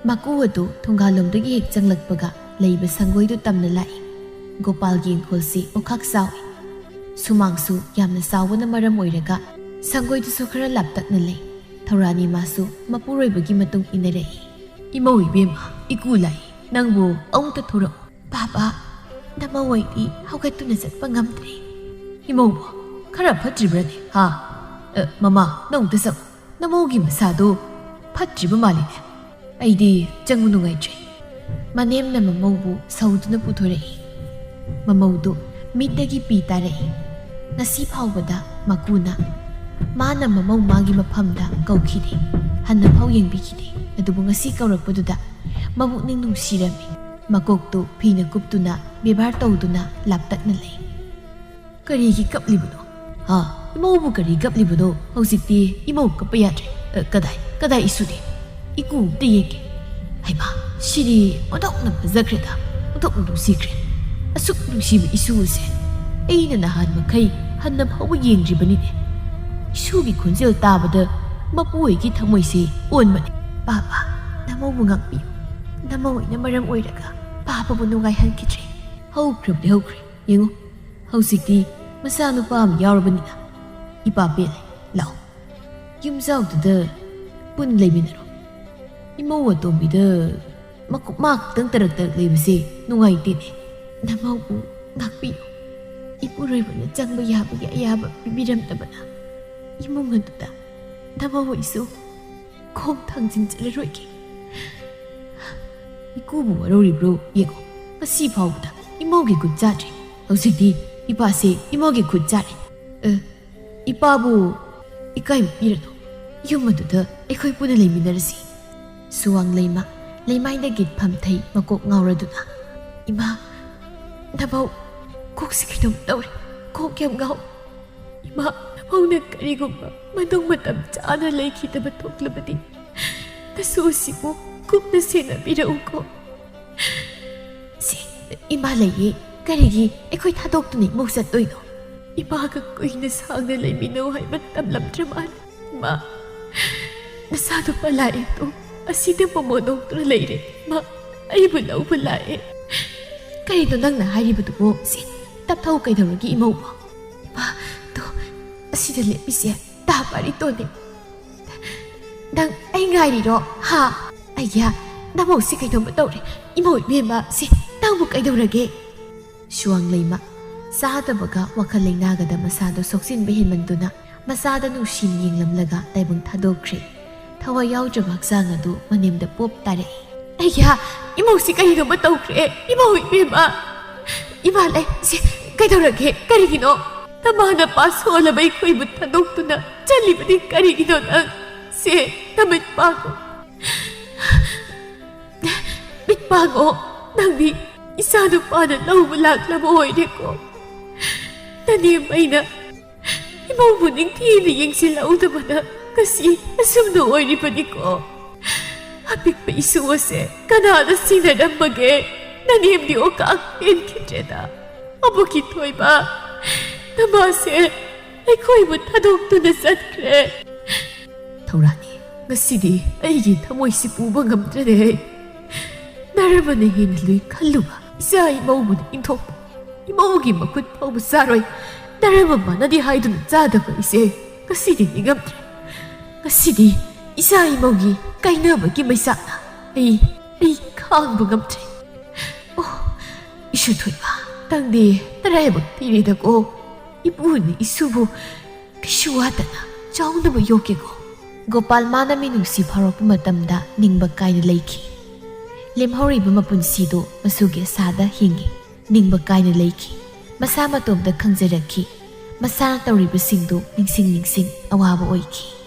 ꯃꯀꯨ ꯑꯗꯨ ꯊꯣꯡꯒꯥꯜꯂꯣꯝꯗꯒꯤ ꯍꯦꯛ ꯆꯪꯂꯛꯄꯒ ꯂꯩꯕ ꯁꯪꯒꯣꯏꯗꯨ ꯇꯝꯅ ꯂꯥꯛꯏ ꯒꯣꯄꯥꯜꯒꯤ ꯏꯪꯈꯣꯜꯁꯤ ꯑꯣꯈꯥꯛ ꯆꯥꯎꯏ ꯁꯨꯃꯥꯡꯁꯨ ꯌꯥꯝꯅ ꯆꯥꯎꯕꯅ ꯃꯔꯝ ꯑꯣꯏꯔꯒ ꯁꯪꯒꯣꯏꯗꯨꯁꯨ ꯈꯔ ꯂꯥꯞꯇꯛꯅ ꯂꯩ ꯊꯧꯔꯥꯅꯤ ꯃꯥꯁꯨ ꯃꯄꯨꯔꯣꯏꯕꯒꯤ ꯃꯇꯨꯡ ꯏꯟꯅꯔꯛꯏ ꯏꯃꯧ ꯏꯕꯦꯝꯃ ꯏꯀꯨ ꯂꯥꯛꯏ ꯅꯪꯕꯨ ꯑꯃꯨꯛꯇ ꯊꯣꯔꯛꯎ Papa, namau aidi haugatuna satpa ngamdre. Imaubo, khara phatribrani ha. Mama, nong tasam. Namaugi masado phatriba maline. Aidi changmu nungaitri. Manem na mamaubu sauduna puthorei. Mamaudu mitagi pi tarei. Nasi phawbada makuna. Mana mamau magi maphamda kaukhide. Hanna phau yengbikide. Adubu ngasi kaurakpaduda mabukning nungsirami. Makokto pina kuptuna bebar tawduna laptakna lay karigi kaplibuno ha imaubu kari kaplibuno hausikti imau kapayadre kadai isudi iku de yeke haiba shiri odokna bazakreda odokna sikre asuk nusiba isuse eina nahan makai hanna phawa yengribani isugi khunjel tabada mapuigi thamoise onmani papa namaubu ngakpi namau ina maram oiraga Papa bu nungai hankidre haukrabde haukre yengo hausikti masanu pam yarabani na ipa bele lao yumjau da pun leibinaro imau atombi da makuk mak tang tarak tarak leibase nungai tine namau bu ngakpi ipuroi bana changba yaba ya yaba bibiram tabana imungan da ꯅꯃꯧ ꯑꯩꯁꯨ ꯈꯣꯡ ꯊꯥꯡꯖꯤꯟꯖꯔꯔꯣꯏꯒꯦ ꯏꯀꯨꯕꯨ ꯋꯥꯔꯧꯔꯤꯕ꯭ꯔꯣ ꯌꯦꯡꯉꯣ ꯉꯁꯤ ꯐꯥꯎꯕꯗ ꯏꯃꯧꯒꯤ ꯈꯨꯠ ꯆꯥꯗ꯭ꯔꯤ ꯍꯧꯖꯤꯛꯇꯤ ꯏꯄꯥꯁꯦ ꯏꯃꯧꯒꯤ ꯈꯨꯠ ꯆꯥꯔꯦ ꯏꯄꯥꯕꯨ ꯏꯀꯥꯏꯕ ꯄꯤꯔꯅꯨ ꯌꯨꯝ ꯑꯗꯨꯗ ꯑꯩꯈꯣꯏ ꯄꯨꯟꯅ ꯂꯩꯃꯤꯟꯅꯔꯁꯤ ꯁꯨꯋꯥꯡ ꯂꯩꯃ ꯂꯩꯃꯥꯏꯗ ꯒꯤꯠ ꯐꯝꯊꯩ ꯃꯀꯣꯛ ꯉꯥꯎꯔꯗꯨꯅ ꯏꯃꯥ ꯅꯃꯧ ꯀꯣꯛꯁꯤ ꯀꯩꯅꯣꯝ ꯇꯧꯔꯦ ꯀꯣꯛ ꯌꯥꯝ ꯉꯥꯎ ꯏꯃꯥ ꯅꯃꯧꯅ ꯀꯔꯤꯒꯨꯝꯕ ꯃꯇꯨꯡ ꯃꯇꯝ ꯆꯥꯅ ꯂꯩꯈꯤꯗꯕ ꯊꯣꯛꯂꯕꯗꯤ ꯅꯁꯨꯁꯤꯕꯨ ꯀꯨꯞꯅ ꯁꯦꯟꯅꯕꯤꯔꯛꯎꯀꯣ ꯏꯃꯥ ꯂꯩꯌꯦ ꯀꯔꯤꯒꯤ ꯑꯩꯈꯣꯏ ꯊꯥꯗꯣꯛꯇꯨꯅ ꯏꯃꯧ ꯆꯠꯇꯣꯏꯅꯣ ꯏꯃꯥꯒ ꯀꯨꯏꯅ ꯁꯥꯡꯅ ꯂꯩꯃꯤꯟꯅꯧ ꯍꯥꯏꯕ ꯇꯝꯂꯝꯗ꯭ꯔ ꯃꯥꯜꯂꯦ ꯏꯃꯥ ꯅꯁꯥꯗꯣ ꯄꯂꯥꯏꯗꯣ ꯑꯁꯤꯗ ꯃꯣꯃꯣꯟꯗꯣꯛꯇꯨꯅ ꯂꯩꯔꯦ ꯏꯃꯥ ꯑꯩꯕꯨ ꯂꯧꯕ ꯂꯥꯛꯑꯦ ꯀꯔꯤꯅꯣ ꯅꯪꯅ ꯍꯥꯏꯔꯤꯕꯗꯨꯕꯣ ꯇꯞꯊꯧ ꯀꯩꯗꯧꯔꯒꯦ ꯏꯃꯧꯕꯣ ꯏꯃꯥ ꯇꯣ ꯑꯁꯤꯗ ꯂꯦꯞꯄꯤꯁꯦ ꯇꯥꯄꯥꯔꯤꯇꯣꯅꯦ ꯅꯪ ꯑꯩ ꯉꯥꯏꯔꯤꯔꯣ ꯍꯥ ꯑꯩꯌꯥ ꯅꯃꯧꯁꯤ ꯀꯩꯗꯧꯕ ꯇꯧꯔꯦ ꯏꯃꯧ ꯏꯕꯦꯝꯃ ꯅꯪꯕꯨ ꯀꯩꯗꯧꯔꯒꯦ ꯁꯨꯋꯥꯡ ꯂꯩꯃ ꯆꯥꯗꯕꯒ ꯋꯥꯈꯜ ꯂꯩꯅꯥꯒꯗ ꯃꯁꯥꯗꯣ ꯁꯣꯛꯆꯤꯟꯕ ꯍꯦꯟꯃꯟꯗꯨꯅ ꯃꯆꯥꯗ ꯅꯨꯡꯁꯤꯅ ꯌꯦꯡꯂꯝꯂꯒ ꯇꯥꯏꯕꯪ ꯊꯥꯗꯣꯛꯈ꯭ꯔꯦ ꯊꯋꯥꯏ ꯌꯥꯎꯗ꯭ꯔꯕ ꯍꯛꯆꯥꯡ ꯑꯗꯨ ꯃꯅꯦꯝꯗ ꯄꯣꯞ ꯇꯥꯔꯛꯏ ꯑꯩꯌꯥ ꯏꯃꯧꯁꯤ ꯀꯔꯤꯅꯣꯃ ꯇꯧꯈ꯭ꯔꯦ ꯏꯃꯧ ꯏꯕꯦꯝꯃ ꯏꯃꯥ ꯂꯩ ꯀꯩꯗꯧꯔꯒꯦ ꯀꯔꯤꯒꯤꯅꯣ ꯅꯃꯥꯅ ꯄꯥꯁꯣꯜꯂꯕ ꯑꯩꯈꯣꯏꯕꯨ ꯊꯥꯗꯣꯛꯇꯨꯅ ꯆꯠꯂꯤꯕꯗꯤ ꯀꯔꯤꯒꯤꯅꯣ ꯅꯪ ꯅꯃꯤꯠ ꯄꯥꯡꯉꯣ ꯃꯤꯠ ꯄꯥꯡꯉꯣ ꯅꯪꯗꯤ ꯏꯆꯥ ꯅꯨꯄꯥꯅ ꯂꯧꯕ ꯂꯥꯛꯂꯕ ꯑꯣꯏꯔꯦꯀꯣ ꯅꯅꯦꯝ ꯑꯩꯅ ꯏꯃꯧꯕꯨ ꯅꯤꯡꯊꯤꯅ ꯌꯦꯡꯁꯤꯜꯍꯧꯗꯕꯅ ꯉꯁꯤ ꯑꯁꯨꯝꯅ ꯑꯣꯏꯔꯤꯕꯅꯤꯀꯣ ꯑꯄꯤꯛꯄ ꯏꯁꯨ ꯑꯁꯦ ꯀꯅꯥꯅ ꯁꯤꯟꯅꯔꯝꯕꯒꯦ ꯅꯅꯦꯝꯗꯤ ꯑꯣꯀꯥꯛ ꯄꯦꯟꯈꯤꯗ꯭ꯔꯦꯗ ꯑꯃꯨꯛꯀꯤ ꯊꯣꯏꯕ ꯅꯃꯥꯁꯦ ꯑꯩꯈꯣꯏꯕꯨ ꯊꯥꯗꯣꯛꯇꯨꯅ ꯆꯠꯈ꯭ꯔꯦ ꯊꯧꯔꯥꯅꯤ ꯉꯁꯤꯗꯤ ꯑꯩꯒꯤ ꯊꯃꯣꯏꯁꯤ ꯄꯨꯕ ꯉꯝꯗ꯭ꯔꯦ ꯅꯔꯃꯅ ꯍꯦꯟꯅ ꯂꯨꯏ ꯈꯜꯂꯨꯕ ꯏꯆꯥ ꯏꯃꯧꯕꯨꯅ ꯏꯟꯊꯣꯛꯄ ꯏꯃꯧꯒꯤ ꯃꯈꯨꯠ ꯐꯥꯎꯕ ꯆꯥꯔꯣꯏ ꯅꯔꯃ ꯃꯥꯅꯗꯤ ꯍꯥꯏꯗꯨꯅ ꯆꯥꯗꯕ ꯑꯩꯁꯦ ꯉꯁꯤꯗꯤ ꯅꯤꯡꯉꯝꯗ꯭ꯔꯦ ꯉꯁꯤꯗꯤ ꯏꯆꯥ ꯏꯃꯧꯒꯤ ꯀꯥꯏꯅꯕꯒꯤ ꯃꯩꯁꯥꯛꯅ ꯑꯩ ꯈꯥꯡꯕ ꯉꯝꯗ꯭ꯔꯦ ꯑꯣ ꯏꯁꯨ ꯊꯣꯏꯕ ꯅꯪꯗꯤ ꯇꯔꯥꯏꯕꯛ ꯊꯤꯔꯦꯗꯀꯣ ꯏꯄꯨꯅ ꯏꯁꯨꯕꯨ ꯀꯩꯁꯨ ꯋꯥꯗꯅ ꯆꯥꯎꯅꯕ ꯌꯣꯛꯀꯦꯀꯣ ꯒꯣꯄꯥꯜ ꯃꯥꯅ ꯃꯤꯅꯨꯡꯁꯤ ꯐꯥꯎꯔꯛꯄ ꯃꯇꯝꯗ ꯅꯤꯡꯕ ꯀꯥꯏꯅ ꯂꯩꯈꯤ ꯂꯦꯝꯍꯧꯔꯤꯕ ꯃꯄꯨꯟꯁꯤꯗꯣ ꯃꯁꯨꯒꯤ ꯑꯁꯥꯗ ꯍꯤꯡꯉꯤ ꯅꯤꯡꯕ ꯀꯥꯏꯅ ꯂꯩꯈꯤ ꯃꯁꯥ ꯃꯇꯣꯝꯇ ꯈꯪꯖꯔꯛꯈꯤ ꯃꯁꯥꯅ ꯇꯧꯔꯤꯕꯁꯤꯡꯗꯨ ꯅꯤꯡꯁꯤꯡ ꯑꯋꯥꯕ ꯑꯣꯏꯈꯤ